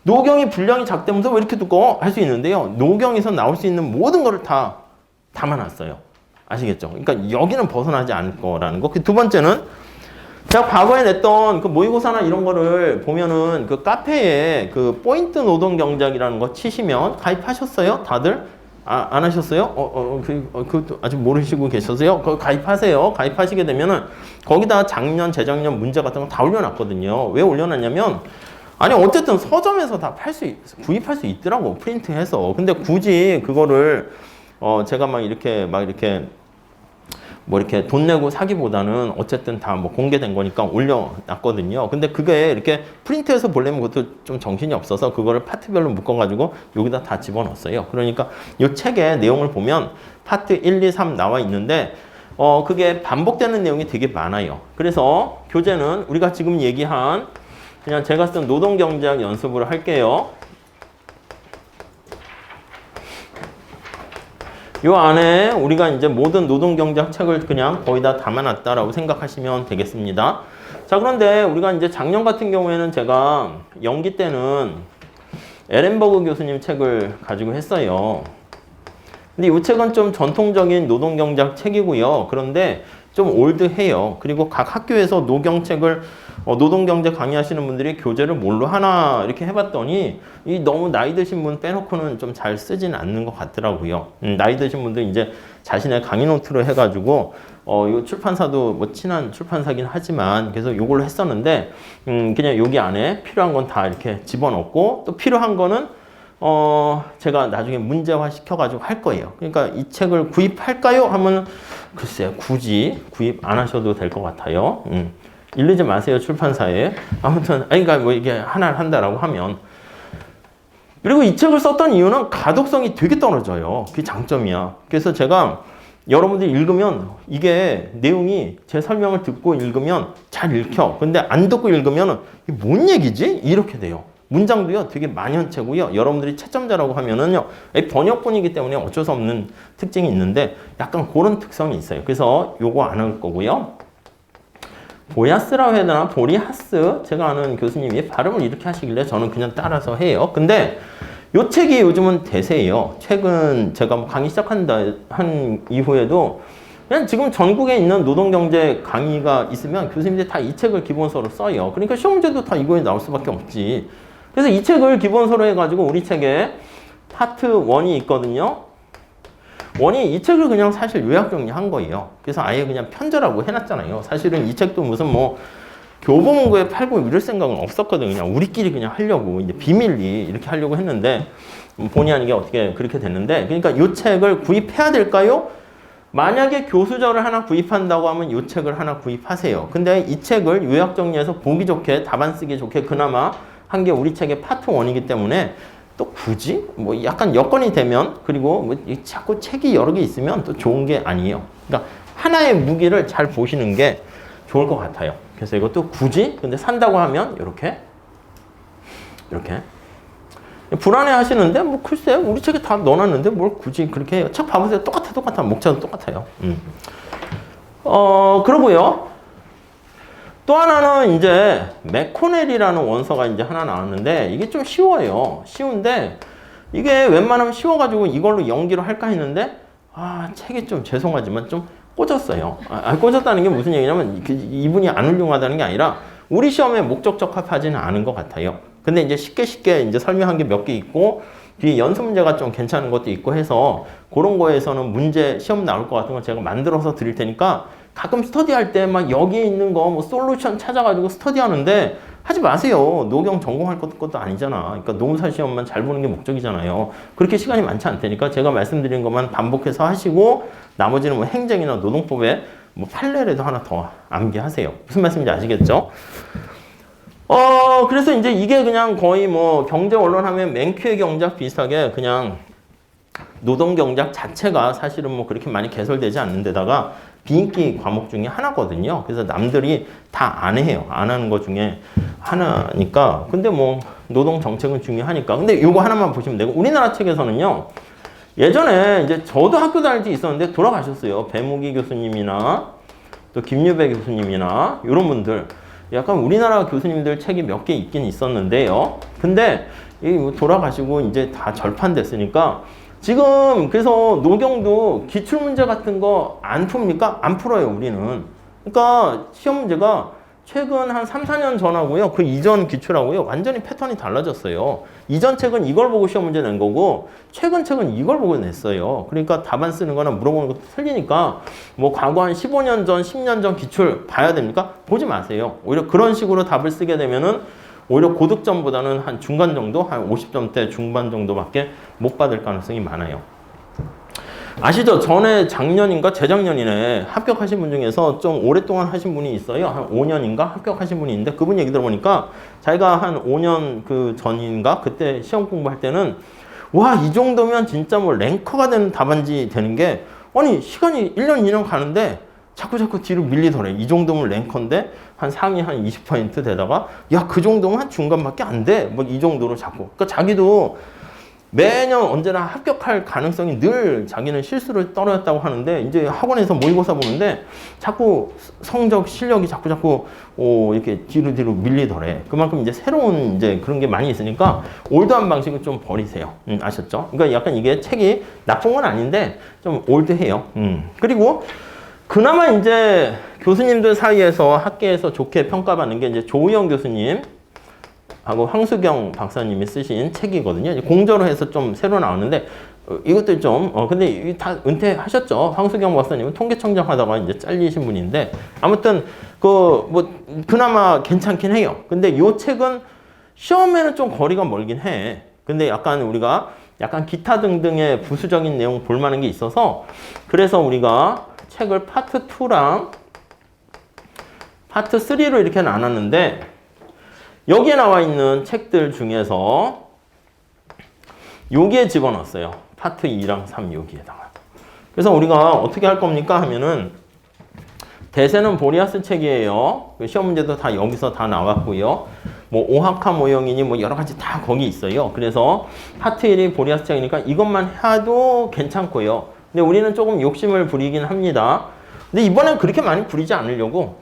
노경이 분량이 작다면서 왜 이렇게 두꺼워? 할 수 있는데요. 노경에서 나올 수 있는 모든 거를 다 담아놨어요. 아시겠죠? 그러니까 여기는 벗어나지 않을 거라는 거. 두 번째는 제가 과거에 냈던 그 모의고사나 이런 거를 보면은 그 카페에 그 포인트 노동경제학이라는 거 치시면 가입하셨어요? 다들? 안 하셨어요? 그 아직 모르시고 계셨어요? 그거 가입하세요. 가입하시게 되면은 거기다 작년, 재작년 문제 같은 거 다 올려놨거든요. 왜 올려놨냐면 아니 어쨌든 서점에서 다 구입할 수 있더라고 프린트해서. 근데 굳이 그거를 제가 막 이렇게 뭐 이렇게 돈 내고 사기보다는 어쨌든 다 뭐 공개된 거니까 올려놨거든요. 근데 그게 이렇게 프린트해서 보려면 그것도 좀 정신이 없어서 그거를 파트별로 묶어가지고 여기다 다 집어넣었어요. 그러니까 이 책의 내용을 보면 파트 1, 2, 3 나와 있는데 그게 반복되는 내용이 되게 많아요. 그래서 교재는 우리가 지금 얘기한 그냥 제가 쓴 노동경제학 연습을 할게요. 요 안에 우리가 이제 모든 노동경제학 책을 그냥 거의 다 담아놨다라고 생각하시면 되겠습니다. 자, 그런데 우리가 이제 작년 같은 경우에는 제가 연기 때는 에렌버그 교수님 책을 가지고 했어요. 근데 이 책은 좀 전통적인 노동경제학 책이고요. 그런데 좀 올드해요. 그리고 각 학교에서 노경책을 노동경제 강의하시는 분들이 교재를 뭘로 하나 이렇게 해봤더니 이 너무 나이 드신 분 빼놓고는 좀 잘 쓰지는 않는 것 같더라고요. 나이 드신 분들 이제 자신의 강의 노트로 해가지고 이 출판사도 뭐 친한 출판사긴 하지만 그래서 이걸로 했었는데 그냥 여기 안에 필요한 건 다 이렇게 집어넣고 또 필요한 거는 제가 나중에 문제화 시켜가지고 할 거예요. 그러니까 이 책을 구입할까요? 하면 글쎄요, 굳이 구입 안 하셔도 될 것 같아요. 이르지 마세요, 출판사에. 아무튼, 그러니까 뭐 이게 하나를 한다라고 하면. 그리고 이 책을 썼던 이유는 가독성이 되게 떨어져요. 그게 장점이야. 그래서 제가 여러분들이 읽으면 이게 내용이 제 설명을 듣고 읽으면 잘 읽혀. 근데 안 듣고 읽으면 이게 뭔 얘기지? 이렇게 돼요. 문장도요 되게 만연체고요. 여러분들이 채점자라고 하면은요 번역본이기 때문에 어쩔 수 없는 특징이 있는데 약간 그런 특성이 있어요. 그래서 요거 안 할 거고요. 보야스라고 해야 되나? 보리하스? 제가 아는 교수님이 발음을 이렇게 하시길래 저는 그냥 따라서 해요. 근데 요 책이 요즘은 대세예요. 최근 제가 뭐 강의 한 이후에도 그냥 지금 전국에 있는 노동경제 강의가 있으면 교수님들이 다 이 책을 기본서로 써요. 그러니까 시험 문제도 다 이거에 나올 수밖에 없지. 그래서 이 책을 기본서로 해가지고 우리 책에 파트 1이 있거든요. 원이 이 책을 그냥 사실 요약 정리한 거예요. 그래서 아예 그냥 편제라고 해놨잖아요. 사실은 이 책도 무슨 뭐 교보문고에 팔고 이럴 생각은 없었거든요. 그냥 우리끼리 그냥 하려고 이제 비밀리 이렇게 하려고 했는데 본의 아니게 어떻게 그렇게 됐는데 그러니까 이 책을 구입해야 될까요? 만약에 교수저를 하나 구입한다고 하면 이 책을 하나 구입하세요. 근데 이 책을 요약 정리해서 보기 좋게 답안 쓰기 좋게 그나마 한 게 우리 책의 파트 1이기 때문에 또 굳이 뭐 약간 여건이 되면 그리고 뭐 자꾸 책이 여러 개 있으면 또 좋은 게 아니에요. 그러니까 하나의 무기를 잘 보시는 게 좋을 것 같아요. 그래서 이것도 굳이 근데 산다고 하면 이렇게 불안해 하시는데 뭐 글쎄 우리 책에 다 넣어놨는데 뭘 굳이 그렇게 해요. 책 봐보세요. 똑같아. 목차도 똑같아요. 그러고요. 또 하나는 이제 맥코넬이라는 원서가 이제 하나 나왔는데 이게 좀 쉬워요. 쉬운데 이게 웬만하면 쉬워가지고 이걸로 연기로 할까 했는데 책이 좀 죄송하지만 좀 꽂았어요. 꽂았다는 게 무슨 얘기냐면 이분이 안 훌륭하다는 게 아니라 우리 시험에 목적 적합하지는 않은 것 같아요. 근데 이제 쉽게 이제 설명한 게 몇 개 있고 뒤에 연습 문제가 좀 괜찮은 것도 있고 해서 그런 거에서는 시험 나올 것 같은 거 제가 만들어서 드릴 테니까 가끔 스터디할 때 막 여기에 있는 거 뭐 솔루션 찾아가지고 스터디하는데 하지 마세요. 노경 전공할 것도 아니잖아. 그러니까 노무사 시험만 잘 보는 게 목적이잖아요. 그렇게 시간이 많지 않다니까 제가 말씀드린 것만 반복해서 하시고 나머지는 뭐 행정이나 노동법에 뭐 판례라도 하나 더 암기하세요. 무슨 말씀인지 아시겠죠? 그래서 이제 이게 그냥 거의 뭐 경제 언론 하면 맨큐의 경제학 비슷하게 그냥 노동 경제학 자체가 사실은 뭐 그렇게 많이 개설되지 않는 데다가 비인기 과목 중에 하나거든요. 그래서 남들이 다 안 해요. 안 하는 것 중에 하나니까. 근데 뭐 노동 정책은 중요하니까. 근데 이거 하나만 보시면 되고 우리나라 책에서는요. 예전에 이제 저도 학교 다닐 때 있었는데 돌아가셨어요. 배무기 교수님이나 또 김유배 교수님이나 이런 분들. 약간 우리나라 교수님들 책이 몇 개 있긴 있었는데요. 근데 이 돌아가시고 이제 다 절판됐으니까 지금 그래서 노경도 기출문제 같은 거 안 풉니까? 안 풀어요, 우리는. 그러니까 시험 문제가 최근 한 3, 4년 전하고요. 그 이전 기출하고요. 완전히 패턴이 달라졌어요. 이전 책은 이걸 보고 시험 문제 낸 거고 최근 책은 이걸 보고 냈어요. 그러니까 답안 쓰는 거나 물어보는 것도 틀리니까 뭐 과거 한 15년 전, 10년 전 기출 봐야 됩니까? 보지 마세요. 오히려 그런 식으로 답을 쓰게 되면은 오히려 고득점보다는 한 중간 정도, 한 50점대 중반 정도밖에 못 받을 가능성이 많아요. 아시죠? 전에 작년인가 재작년이네 합격하신 분 중에서 좀 오랫동안 하신 분이 있어요. 한 5년인가 합격하신 분이 있는데 그분 얘기 들어보니까 자기가 한 5년 그 전인가 그때 시험 공부할 때는 와, 이 정도면 진짜 뭐 랭커가 되는 답안지 되는 게 아니 시간이 1년, 2년 가는데 자꾸 뒤로 밀리더래. 이 정도면 랭커인데 한 상위 한 20% 되다가 야, 그 정도면 한 중간밖에 안 돼. 뭐 이 정도로 자꾸. 그러니까 자기도 매년 언제나 합격할 가능성이 늘 자기는 실수를 떨어졌다고 하는데 이제 학원에서 모의고사 보는데 자꾸 성적 실력이 자꾸 이렇게 뒤로 밀리더래. 그만큼 이제 새로운 이제 그런 게 많이 있으니까 올드한 방식을 좀 버리세요. 아셨죠? 그러니까 약간 이게 책이 나쁜 건 아닌데 좀 올드해요. 그리고 그나마 이제 교수님들 사이에서 학계에서 좋게 평가받는 게 이제 조우영 교수님 하고 황수경 박사님이 쓰신 책이거든요. 공저로 해서 좀 새로 나왔는데 이것도 좀 근데 다 은퇴하셨죠. 황수경 박사님은 통계청장 하다가 이제 잘리신 분인데 아무튼 뭐 그나마 괜찮긴 해요. 근데 이 책은 시험에는 좀 거리가 멀긴 해. 근데 약간 우리가 약간 기타 등등의 부수적인 내용 볼 만한 게 있어서 그래서 우리가 책을 파트 2랑 파트 3로 이렇게 나눴는데 여기에 나와 있는 책들 중에서 여기에 집어넣었어요. 파트 2랑 3 여기에다가. 그래서 우리가 어떻게 할 겁니까 하면은 대세는 보리아스 책이에요. 시험 문제도 다 여기서 다 나왔고요. 뭐 오하카 모형이니 뭐 여러 가지 다 거기 있어요. 그래서 파트 1이 보리아스 책이니까 이것만 해도 괜찮고요. 근데 우리는 조금 욕심을 부리긴 합니다. 근데 이번엔 그렇게 많이 부리지 않으려고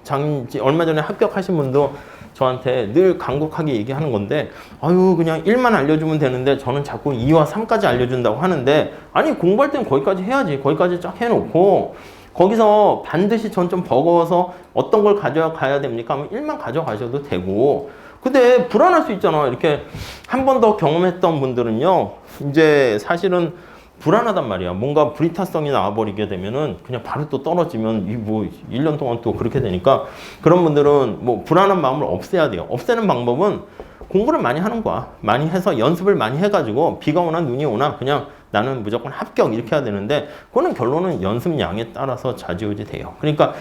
얼마 전에 합격하신 분도 저한테 늘 간곡하게 얘기하는 건데 아유 그냥 1만 알려주면 되는데 저는 자꾸 2와 3까지 알려준다고 하는데 아니 공부할 땐 거기까지 해야지. 거기까지 쫙 해놓고 거기서 반드시 전 좀 버거워서 어떤 걸 가져가야 됩니까? 하면 1만 가져가셔도 되고 근데 불안할 수 있잖아. 이렇게 한 번 더 경험했던 분들은요 이제 사실은 불안하단 말이야. 뭔가 불이타성이 나와버리게 되면은 그냥 바로 또 떨어지면 이 뭐 1년 동안 또 그렇게 되니까 그런 분들은 뭐 불안한 마음을 없애야 돼요. 없애는 방법은 공부를 많이 하는 거야. 많이 해서 연습을 많이 해가지고 비가 오나 눈이 오나 그냥 나는 무조건 합격 이렇게 해야 되는데 그거는 결론은 연습량에 따라서 좌지우지 돼요. 그러니까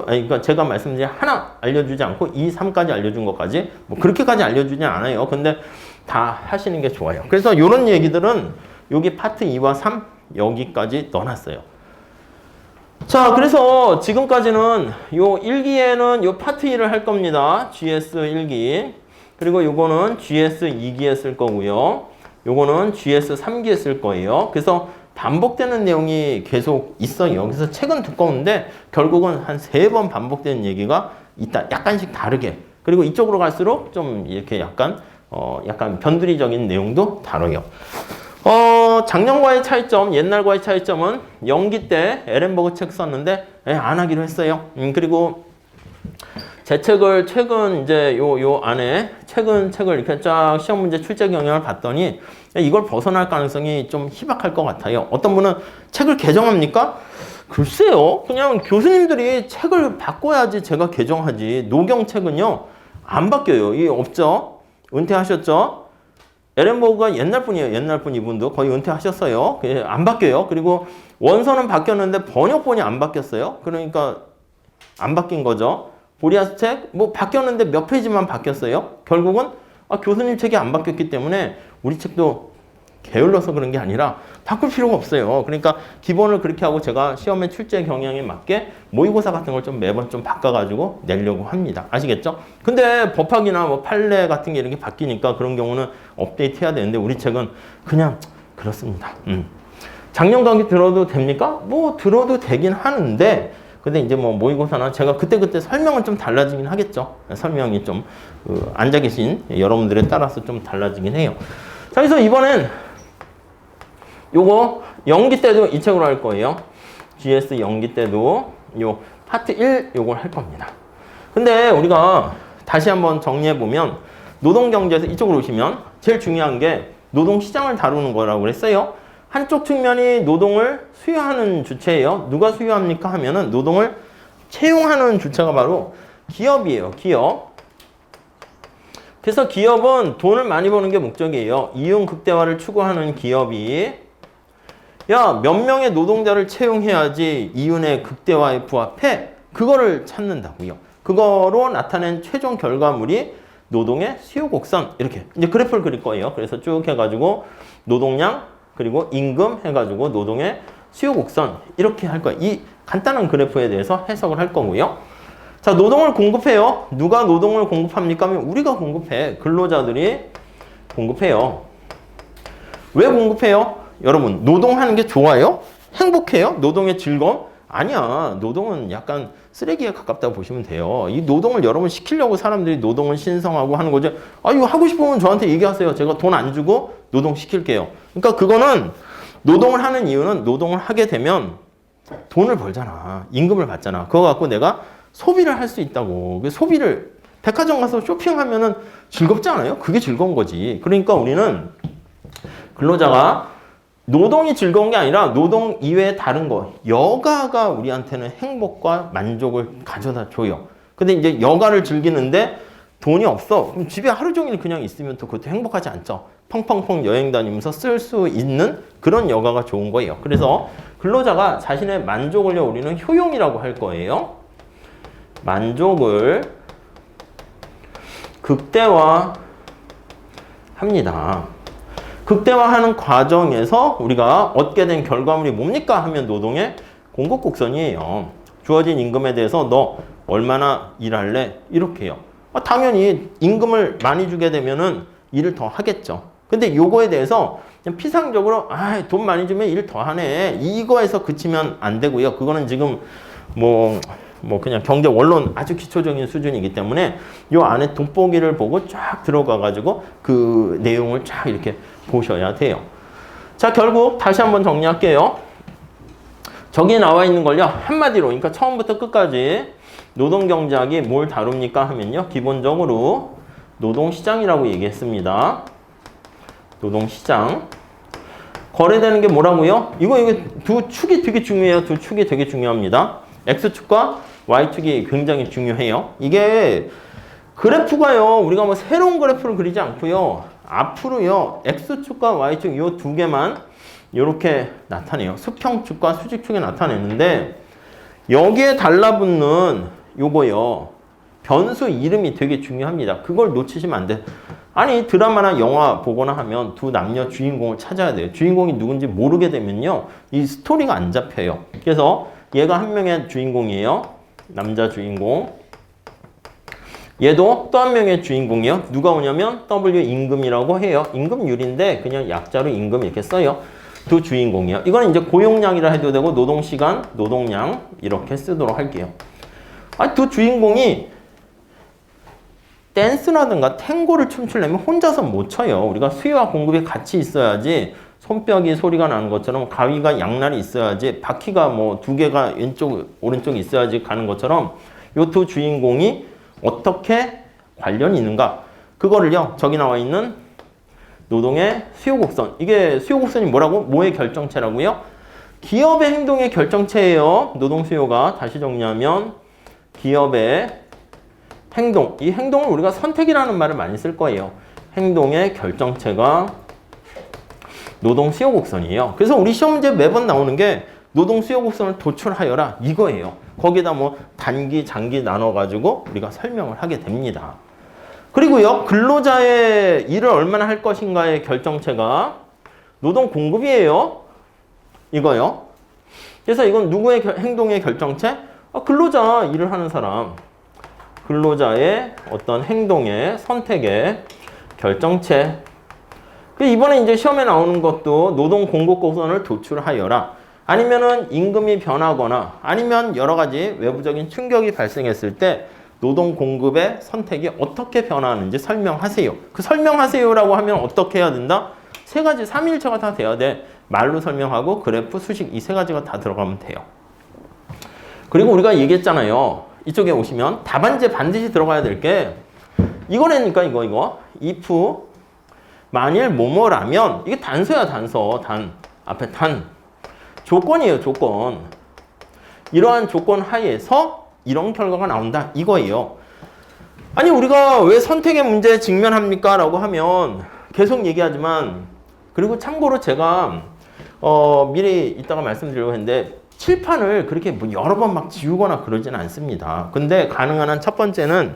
그러니까 제가 말씀드린 하나 알려주지 않고 2, 3까지 알려준 것까지 뭐 그렇게까지 알려주지 않아요. 근데 다 하시는 게 좋아요. 그래서 이런 얘기들은 여기 파트 2와 3 여기까지 넣어놨어요. 자, 그래서 지금까지는 요 1기에는 요 파트 2를 할 겁니다. GS 1기. 그리고 요거는 GS 2기에 쓸 거고요. 요거는 GS 3기에 쓸 거예요. 그래서 반복되는 내용이 계속 있어요. 그래서 책은 두꺼운데 결국은 한 3번 반복되는 얘기가 있다. 약간씩 다르게. 그리고 이쪽으로 갈수록 좀 이렇게 약간 변두리적인 내용도 다뤄요. 작년과의 차이점, 옛날과의 차이점은 연기 때 에렌버그 책 썼는데 안 하기로 했어요. 그리고 제 책을 최근 이제 요 안에 책을 이렇게 쫙 시험 문제 출제 경향을 봤더니 이걸 벗어날 가능성이 좀 희박할 것 같아요. 어떤 분은 책을 개정합니까? 글쎄요. 그냥 교수님들이 책을 바꿔야지 제가 개정하지. 노경 책은요. 안 바뀌어요. 이게 없죠. 은퇴하셨죠? 에렌버그가 옛날 분이에요. 옛날 분 이분도 거의 은퇴하셨어요. 안 바뀌어요. 그리고 원서는 바뀌었는데 번역본이 안 바뀌었어요. 그러니까 안 바뀐 거죠. 보리아스 책 뭐 바뀌었는데 몇 페이지만 바뀌었어요. 결국은 교수님 책이 안 바뀌었기 때문에 우리 책도 게을러서 그런 게 아니라 바꿀 필요가 없어요. 그러니까 기본을 그렇게 하고 제가 시험의 출제 경향에 맞게 모의고사 같은 걸 좀 매번 좀 바꿔가지고 내려고 합니다. 아시겠죠? 근데 법학이나 뭐 판례 같은 게 이렇게 바뀌니까 그런 경우는 업데이트 해야 되는데 우리 책은 그냥 그렇습니다. 작년 들어도 됩니까? 뭐 들어도 되긴 하는데 근데 이제 뭐 모의고사나 제가 그때그때 설명은 좀 달라지긴 하겠죠. 설명이 좀 앉아 계신 여러분들에 따라서 좀 달라지긴 해요. 자, 그래서 이번엔 요거 연기 때도 이 책으로 할 거예요. GS 연기 때도 요 파트 1 요걸 할 겁니다. 근데 우리가 다시 한번 정리해 보면 노동경제에서 이쪽으로 오시면 제일 중요한 게 노동시장을 다루는 거라고 그랬어요. 한쪽 측면이 노동을 수요하는 주체예요. 누가 수요합니까 하면은 노동을 채용하는 주체가 바로 기업이에요. 기업. 그래서 기업은 돈을 많이 버는 게 목적이에요. 이윤 극대화를 추구하는 기업이 야, 몇 명의 노동자를 채용해야지 이윤의 극대화에 부합해. 그거를 찾는다고요. 그거로 나타낸 최종 결과물이 노동의 수요 곡선. 이렇게 이제 그래프를 그릴 거예요. 그래서 쭉 해가지고 노동량 그리고 임금 해가지고 노동의 수요 곡선 이렇게 할 거예요. 이 간단한 그래프에 대해서 해석을 할 거고요. 자, 노동을 공급해요. 누가 노동을 공급합니까? 하면 우리가 공급해. 근로자들이 공급해요. 왜 공급해요? 여러분, 노동하는 게 좋아요? 행복해요? 노동의 즐거움? 아니야. 노동은 약간 쓰레기에 가깝다고 보시면 돼요. 이 노동을 여러분 시키려고 사람들이 노동을 신성하고 하는 거죠. 아, 이거 하고 싶으면 저한테 얘기하세요. 제가 돈 안 주고 노동 시킬게요. 그러니까 그거는 노동을 하는 이유는 노동을 하게 되면 돈을 벌잖아. 임금을 받잖아. 그거 갖고 내가 소비를 할 수 있다고. 소비를 백화점 가서 쇼핑하면은 즐겁지 않아요? 그게 즐거운 거지. 그러니까 우리는 근로자가 노동이 즐거운 게 아니라 노동 이외의 다른 거, 여가가 우리한테는 행복과 만족을 가져다 줘요. 근데 이제 여가를 즐기는데 돈이 없어. 그럼 집에 하루 종일 그냥 있으면 또 그것도 행복하지 않죠. 펑펑펑 여행 다니면서 쓸 수 있는 그런 여가가 좋은 거예요. 그래서 근로자가 자신의 만족을요, 우리는 효용이라고 할 거예요. 만족을 극대화합니다. 극대화하는 과정에서 우리가 얻게 된 결과물이 뭡니까 하면 노동의 공급 곡선이에요. 주어진 임금에 대해서 너 얼마나 일할래? 이렇게 해요. 당연히 임금을 많이 주게 되면은 일을 더 하겠죠. 근데 요거에 대해서 그냥 피상적으로 돈 많이 주면 일 더 하네. 이거에서 그치면 안 되고요. 그거는 지금 뭐 그냥 경제 원론 아주 기초적인 수준이기 때문에 요 안에 돋보기를 보고 쫙 들어가 가지고 그 내용을 쫙 이렇게 보셔야 돼요. 자, 결국 다시 한번 정리할게요. 저기 나와 있는 걸요, 한마디로, 그러니까 처음부터 끝까지 노동경제학이 뭘 다룹니까 하면요, 기본적으로 노동시장이라고 얘기했습니다. 노동시장. 거래되는 게 뭐라고요? 이거 두 축이 되게 중요해요. 두 축이 되게 중요합니다. X축과 Y축이 굉장히 중요해요. 이게 그래프가요, 우리가 뭐 새로운 그래프를 그리지 않고요, 앞으로요, X축과 Y축 이 두 개만 이렇게 나타내요. 수평축과 수직축에 나타내는데 여기에 달라붙는 요거요, 변수 이름이 되게 중요합니다. 그걸 놓치시면 안 돼. 아니, 드라마나 영화 보거나 하면 두 남녀 주인공을 찾아야 돼요. 주인공이 누군지 모르게 되면요, 이 스토리가 안 잡혀요. 그래서 얘가 한 명의 주인공이에요. 남자 주인공. 얘도 또 한 명의 주인공이에요. 누가 오냐면 W 임금이라고 해요. 임금률인데 그냥 약자로 임금 이렇게 써요. 두 주인공이에요. 이거는 이제 고용량이라 해도 되고 노동시간, 노동량 이렇게 쓰도록 할게요. 두 주인공이 댄스라든가 탱고를 춤추려면 혼자서 못 춰요. 우리가 수요와 공급이 같이 있어야지, 손뼉이 소리가 나는 것처럼 가위가 양날이 있어야지, 바퀴가 뭐 두 개가 왼쪽 오른쪽에 있어야지 가는 것처럼 이 두 주인공이 어떻게 관련이 있는가, 그거를요, 저기 나와 있는 노동의 수요곡선, 이게 수요곡선이 뭐라고? 뭐의 결정체라고요? 기업의 행동의 결정체예요. 노동 수요가. 다시 정리하면 기업의 행동, 이 행동을 우리가 선택이라는 말을 많이 쓸 거예요. 행동의 결정체가 노동 수요 곡선이에요. 그래서 우리 시험 문제 매번 나오는 게 노동 수요 곡선을 도출하여라, 이거예요. 거기다 뭐 단기, 장기 나눠가지고 우리가 설명을 하게 됩니다. 그리고요, 근로자의 일을 얼마나 할 것인가의 결정체가 노동 공급이에요. 이거요. 그래서 이건 누구의 행동의 결정체? 근로자, 일을 하는 사람. 근로자의 어떤 행동의 선택의 결정체. 이번에 이제 시험에 나오는 것도 노동 공급 곡선을 도출하여라. 아니면은 임금이 변하거나 아니면 여러 가지 외부적인 충격이 발생했을 때 노동 공급의 선택이 어떻게 변하는지 설명하세요. 그 설명하세요라고 하면 어떻게 해야 된다? 세 가지, 삼위일체가 다 돼야 돼. 말로 설명하고 그래프, 수식 이 세 가지가 다 들어가면 돼요. 그리고 우리가 얘기했잖아요. 이쪽에 오시면 답안지에 반드시 들어가야 될 게 이거라니까 이거. if 만일 뭐뭐라면 이게 단서야 단서. 앞에 단. 조건이에요 조건. 이러한 조건 하에서 이런 결과가 나온다 이거예요. 아니 우리가 왜 선택의 문제에 직면합니까? 라고 하면 계속 얘기하지만 그리고 참고로 제가 미리 이따가 말씀드리려고 했는데 칠판을 그렇게 뭐 여러 번 막 지우거나 그러진 않습니다. 근데 가능한 한 첫 번째는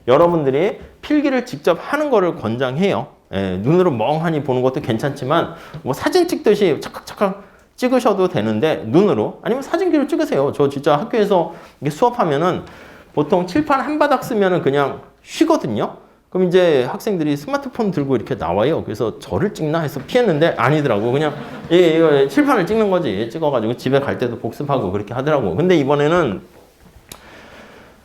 여러분들이 필기를 직접 하는 거를 권장해요. 예, 눈으로 멍하니 보는 것도 괜찮지만 뭐 사진 찍듯이 착각착각 찍으셔도 되는데 눈으로 아니면 사진기로 찍으세요. 저 진짜 학교에서 이게 수업하면은 보통 칠판 한 바닥 쓰면은 그냥 쉬거든요. 그럼 이제 학생들이 스마트폰 들고 이렇게 나와요. 그래서 저를 찍나 해서 피했는데 아니더라고. 그냥 이거 칠판을 찍는 거지. 찍어가지고 집에 갈 때도 복습하고 그렇게 하더라고. 근데 이번에는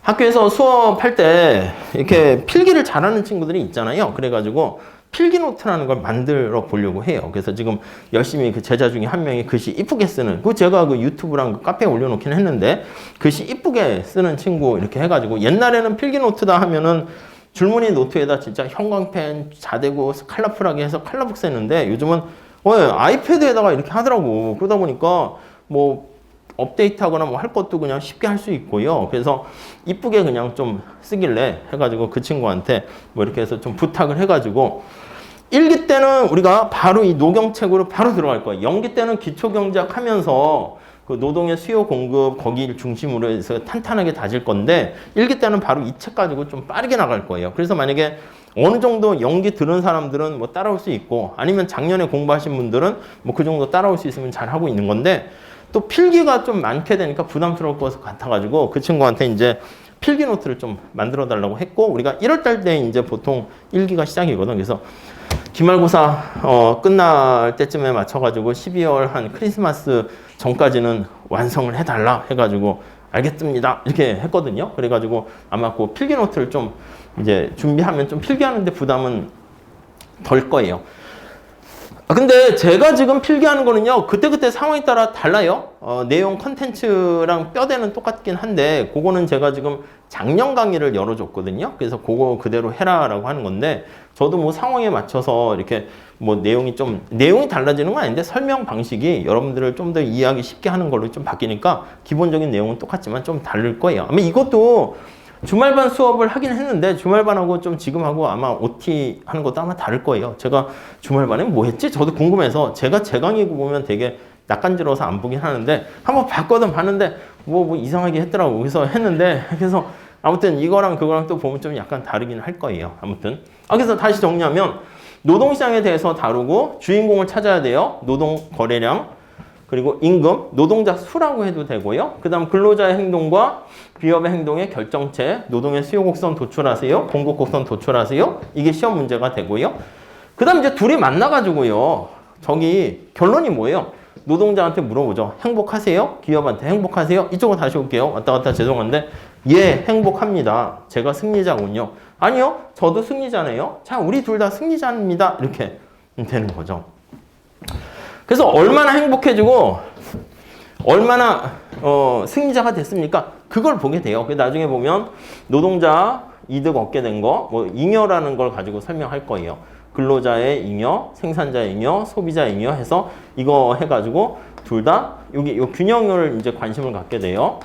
학교에서 수업할 때 이렇게 필기를 잘하는 친구들이 있잖아요. 그래가지고 필기 노트라는 걸 만들어 보려고 해요. 그래서 지금 열심히 그 제자 중에 한 명이 글씨 이쁘게 쓰는, 그 제가 그 유튜브랑 그 카페에 올려놓긴 했는데 글씨 이쁘게 쓰는 친구 이렇게 해가지고 옛날에는 필기 노트다 하면은 줄무늬 노트에다 진짜 형광펜 자대고 컬러풀하게 해서 컬러북 썼는데 요즘은 아이패드에다가 이렇게 하더라고. 그러다 보니까 뭐 업데이트하거나 뭐 할 것도 그냥 쉽게 할 수 있고요. 그래서 이쁘게 그냥 좀 쓰길래 해가지고 그 친구한테 뭐 이렇게 해서 좀 부탁을 해가지고 1기 때는 우리가 바로 이 노경책으로 바로 들어갈 거예요. 0기 때는 기초경제학 하면서 그 노동의 수요 공급 거기를 중심으로 해서 탄탄하게 다질 건데 1기 때는 바로 이 책 가지고 좀 빠르게 나갈 거예요. 그래서 만약에 어느 정도 연기 들은 사람들은 뭐 따라올 수 있고 아니면 작년에 공부하신 분들은 뭐 그 정도 따라올 수 있으면 잘 하고 있는 건데 또 필기가 좀 많게 되니까 부담스러울 것 같아가지고 그 친구한테 이제 필기 노트를 좀 만들어 달라고 했고 우리가 1월달 때 이제 보통 1기가 시작이거든. 그래서 기말고사 끝날 때쯤에 맞춰가지고 12월 한 크리스마스 전까지는 완성을 해달라 해가지고 알겠습니다 이렇게 했거든요. 그래가지고 아마 그 필기 노트를 좀 이제 준비하면 좀 필기하는데 부담은 덜 거예요. 근데 제가 지금 필기하는 거는요 그때그때 상황에 따라 달라요. 내용 컨텐츠랑 뼈대는 똑같긴 한데 그거는 제가 지금 작년 강의를 열어줬거든요. 그래서 그거 그대로 해라라고 하는 건데 저도 뭐 상황에 맞춰서 이렇게 뭐 내용이 달라지는 건 아닌데 설명 방식이 여러분들을 좀 더 이해하기 쉽게 하는 걸로 좀 바뀌니까 기본적인 내용은 똑같지만 좀 다를 거예요. 아마 이것도 주말반 수업을 하긴 했는데 주말반하고 좀 지금하고 아마 OT 하는 것도 아마 다를 거예요. 제가 주말반에 뭐 했지? 저도 궁금해서 제가 제 강의 보면 되게 낯간지러워서 안 보긴 하는데 한번 봤는데 뭐 이상하게 했더라고. 그래서 했는데 그래서 아무튼 이거랑 그거랑 또 보면 좀 약간 다르긴 할 거예요. 아무튼 그래서 다시 정리하면 노동시장에 대해서 다루고 주인공을 찾아야 돼요. 노동 거래량 그리고 임금, 노동자 수라고 해도 되고요. 그 다음 근로자의 행동과 기업의 행동의 결정체, 노동의 수요 곡선 도출하세요. 공급 곡선 도출하세요. 이게 시험 문제가 되고요. 그 다음 이제 둘이 만나가지고요. 저기 결론이 뭐예요? 노동자한테 물어보죠. 행복하세요? 기업한테 행복하세요? 이쪽으로 다시 올게요. 왔다 갔다 죄송한데 예, 행복합니다. 제가 승리자군요. 아니요, 저도 승리자네요. 자, 우리 둘 다 승리자입니다. 이렇게 되는 거죠. 그래서 얼마나 행복해지고 얼마나 승리자가 됐습니까? 그걸 보게 돼요. 나중에 보면 노동자 이득 얻게 된 거, 뭐 잉여라는 걸 가지고 설명할 거예요. 근로자의 잉여, 생산자의 잉여, 소비자의 잉여 해서 이거 해가지고 둘 다 여기 요 균형을 이제 관심을 갖게 돼요.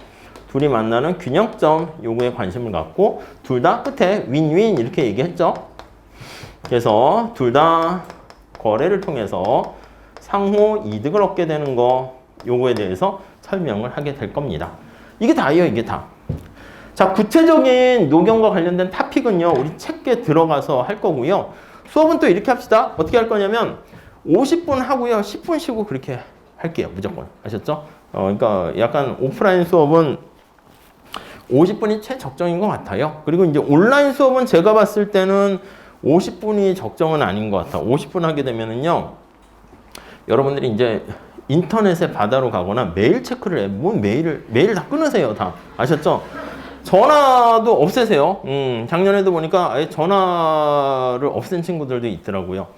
둘이 만나는 균형점 요거에 관심을 갖고 둘 다 끝에 윈윈 이렇게 얘기했죠. 그래서 둘 다 거래를 통해서 상호 이득을 얻게 되는 거 요거에 대해서 설명을 하게 될 겁니다. 이게 다예요, 이게 다. 자, 구체적인 노경과 관련된 토픽은요, 우리 책에 들어가서 할 거고요. 수업은 또 이렇게 합시다. 어떻게 할 거냐면 50분 하고요, 10분 쉬고 그렇게 할게요, 무조건. 아셨죠? 그러니까 약간 오프라인 수업은 50분이 최적정인 것 같아요. 그리고 이제 온라인 수업은 제가 봤을 때는 50분이 적정은 아닌 것 같아. 50분 하게 되면은요, 여러분들이 이제 인터넷에 바다로 가거나 메일 체크를 해. 뭔 메일 다 끊으세요. 다. 아셨죠? 전화도 없애세요. 작년에도 보니까 아예 전화를 없앤 친구들도 있더라고요.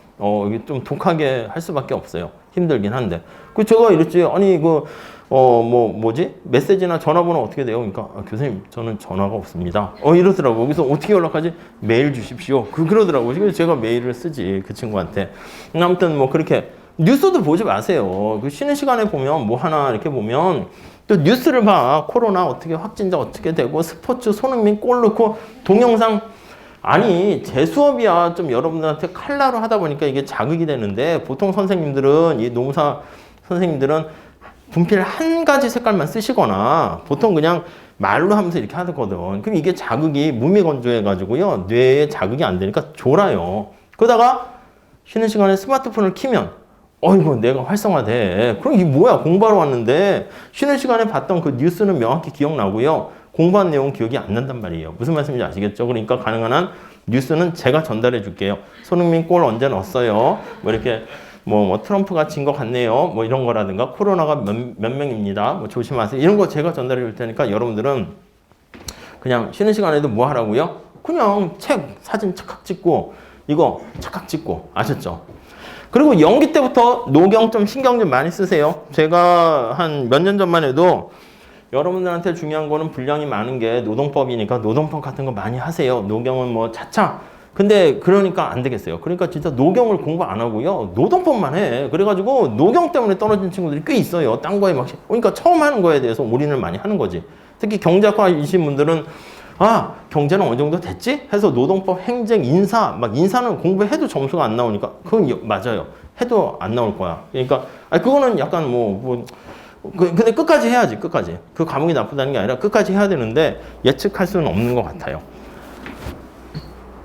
이게 좀 독하게 할 수밖에 없어요. 힘들긴 한데. 그 제가 이랬지. 아니, 뭐지? 메시지나 전화번호 어떻게 돼요? 그러니까, 교수님, 저는 전화가 없습니다. 이러더라고. 그래서 어떻게 연락하지? 메일 주십시오. 그러더라고. 그래서 제가 메일을 쓰지. 그 친구한테. 아무튼 뭐 그렇게. 뉴스도 보지 마세요. 그 쉬는 시간에 보면 뭐 하나 이렇게 보면 또 뉴스를 봐. 코로나 어떻게 확진자 어떻게 되고 스포츠 손흥민 골 넣고 동영상. 아니 제 수업이야 좀 여러분들한테 칼라로 하다 보니까 이게 자극이 되는데 보통 선생님들은 이 농사 선생님들은 분필 한 가지 색깔만 쓰시거나 보통 그냥 말로 하면서 이렇게 하거든. 그럼 이게 자극이 무미건조해 가지고요 뇌에 자극이 안 되니까 졸아요. 그러다가 쉬는 시간에 스마트폰을 켜면 어이구 내가 활성화돼. 그럼 이게 뭐야 공부하러 왔는데 쉬는 시간에 봤던 그 뉴스는 명확히 기억나고요. 공부한 내용 기억이 안 난단 말이에요. 무슨 말씀인지 아시겠죠? 그러니까 가능한 한 뉴스는 제가 전달해 줄게요. 손흥민 골 언제 넣었어요? 뭐 이렇게 뭐 트럼프가 진 것 같네요. 뭐 이런 거라든가 코로나가 몇 명입니다. 뭐 조심하세요. 이런 거 제가 전달해 줄 테니까 여러분들은 그냥 쉬는 시간에도 뭐 하라고요? 그냥 책 사진 착각 찍고 이거 착각 찍고 아셨죠? 그리고 연기 때부터 노경 좀 신경 좀 많이 쓰세요. 제가 한 몇 년 전만 해도 여러분들한테 중요한 거는 분량이 많은 게 노동법이니까 노동법 같은 거 많이 하세요. 노경은 뭐 차차. 근데 그러니까 안 되겠어요. 그러니까 진짜 노경을 공부 안 하고요. 노동법만 해. 그래가지고 노경 때문에 떨어진 친구들이 꽤 있어요. 딴 거에 막. 그러니까 처음 하는 거에 대해서 올인을 많이 하는 거지. 특히 경제학과이신 분들은 경제는 어느 정도 됐지? 해서 노동법, 행정, 인사, 막 인사는 공부해도 점수가 안 나오니까 그건 맞아요. 해도 안 나올 거야. 그러니까 그거는 약간 근데 끝까지 해야지. 끝까지. 그 과목이 나쁘다는 게 아니라 끝까지 해야 되는데 예측할 수는 없는 것 같아요.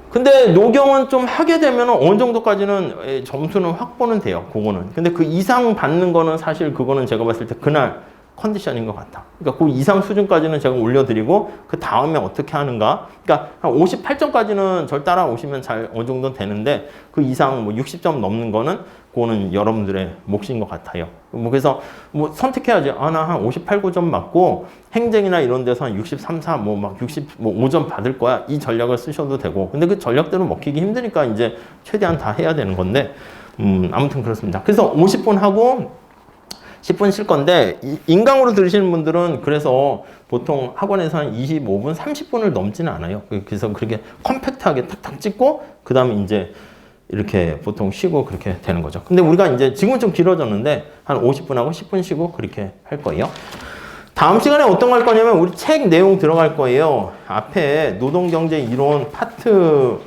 근데 노경은 좀 하게 되면 어느 정도까지는 점수는 확보는 돼요. 그거는. 근데 그 이상 받는 거는 사실 그거는 제가 봤을 때 그날 컨디션인 것 같아. 그러니까 그 이상 수준까지는 제가 올려드리고 그 다음에 어떻게 하는가. 그러니까 한 58점까지는 절 따라오시면 잘 어느 정도 되는데 그 이상 뭐 60점 넘는 거는 그거는 여러분들의 몫인 것 같아요. 그래서 선택해야지. 나 한 58, 9점 맞고 행정이나 이런 데서 한 63, 4, 막 65점 받을 거야. 이 전략을 쓰셔도 되고. 근데 그 전략대로 먹히기 힘드니까 이제 최대한 다 해야 되는 건데 아무튼 그렇습니다. 그래서 50분 하고 10분 쉴 건데 인강으로 들으시는 분들은 그래서 보통 학원에서 한 25분, 30분을 넘지는 않아요. 그래서 그렇게 컴팩트하게 탁탁 찍고 그 다음에 이제 이렇게 보통 쉬고 그렇게 되는 거죠. 근데 우리가 이제 지금은 좀 길어졌는데 한 50분하고 10분 쉬고 그렇게 할 거예요. 다음 시간에 어떤 거 할 거냐면 우리 책 내용 들어갈 거예요. 앞에 노동경제 이론 파트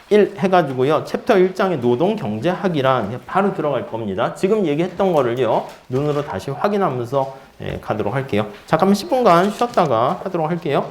1 해가지고요. 챕터 1장의 노동경제학이란 바로 들어갈 겁니다. 지금 얘기했던 거를요. 눈으로 다시 확인하면서 가도록 할게요. 잠깐만 10분간 쉬었다가 하도록 할게요.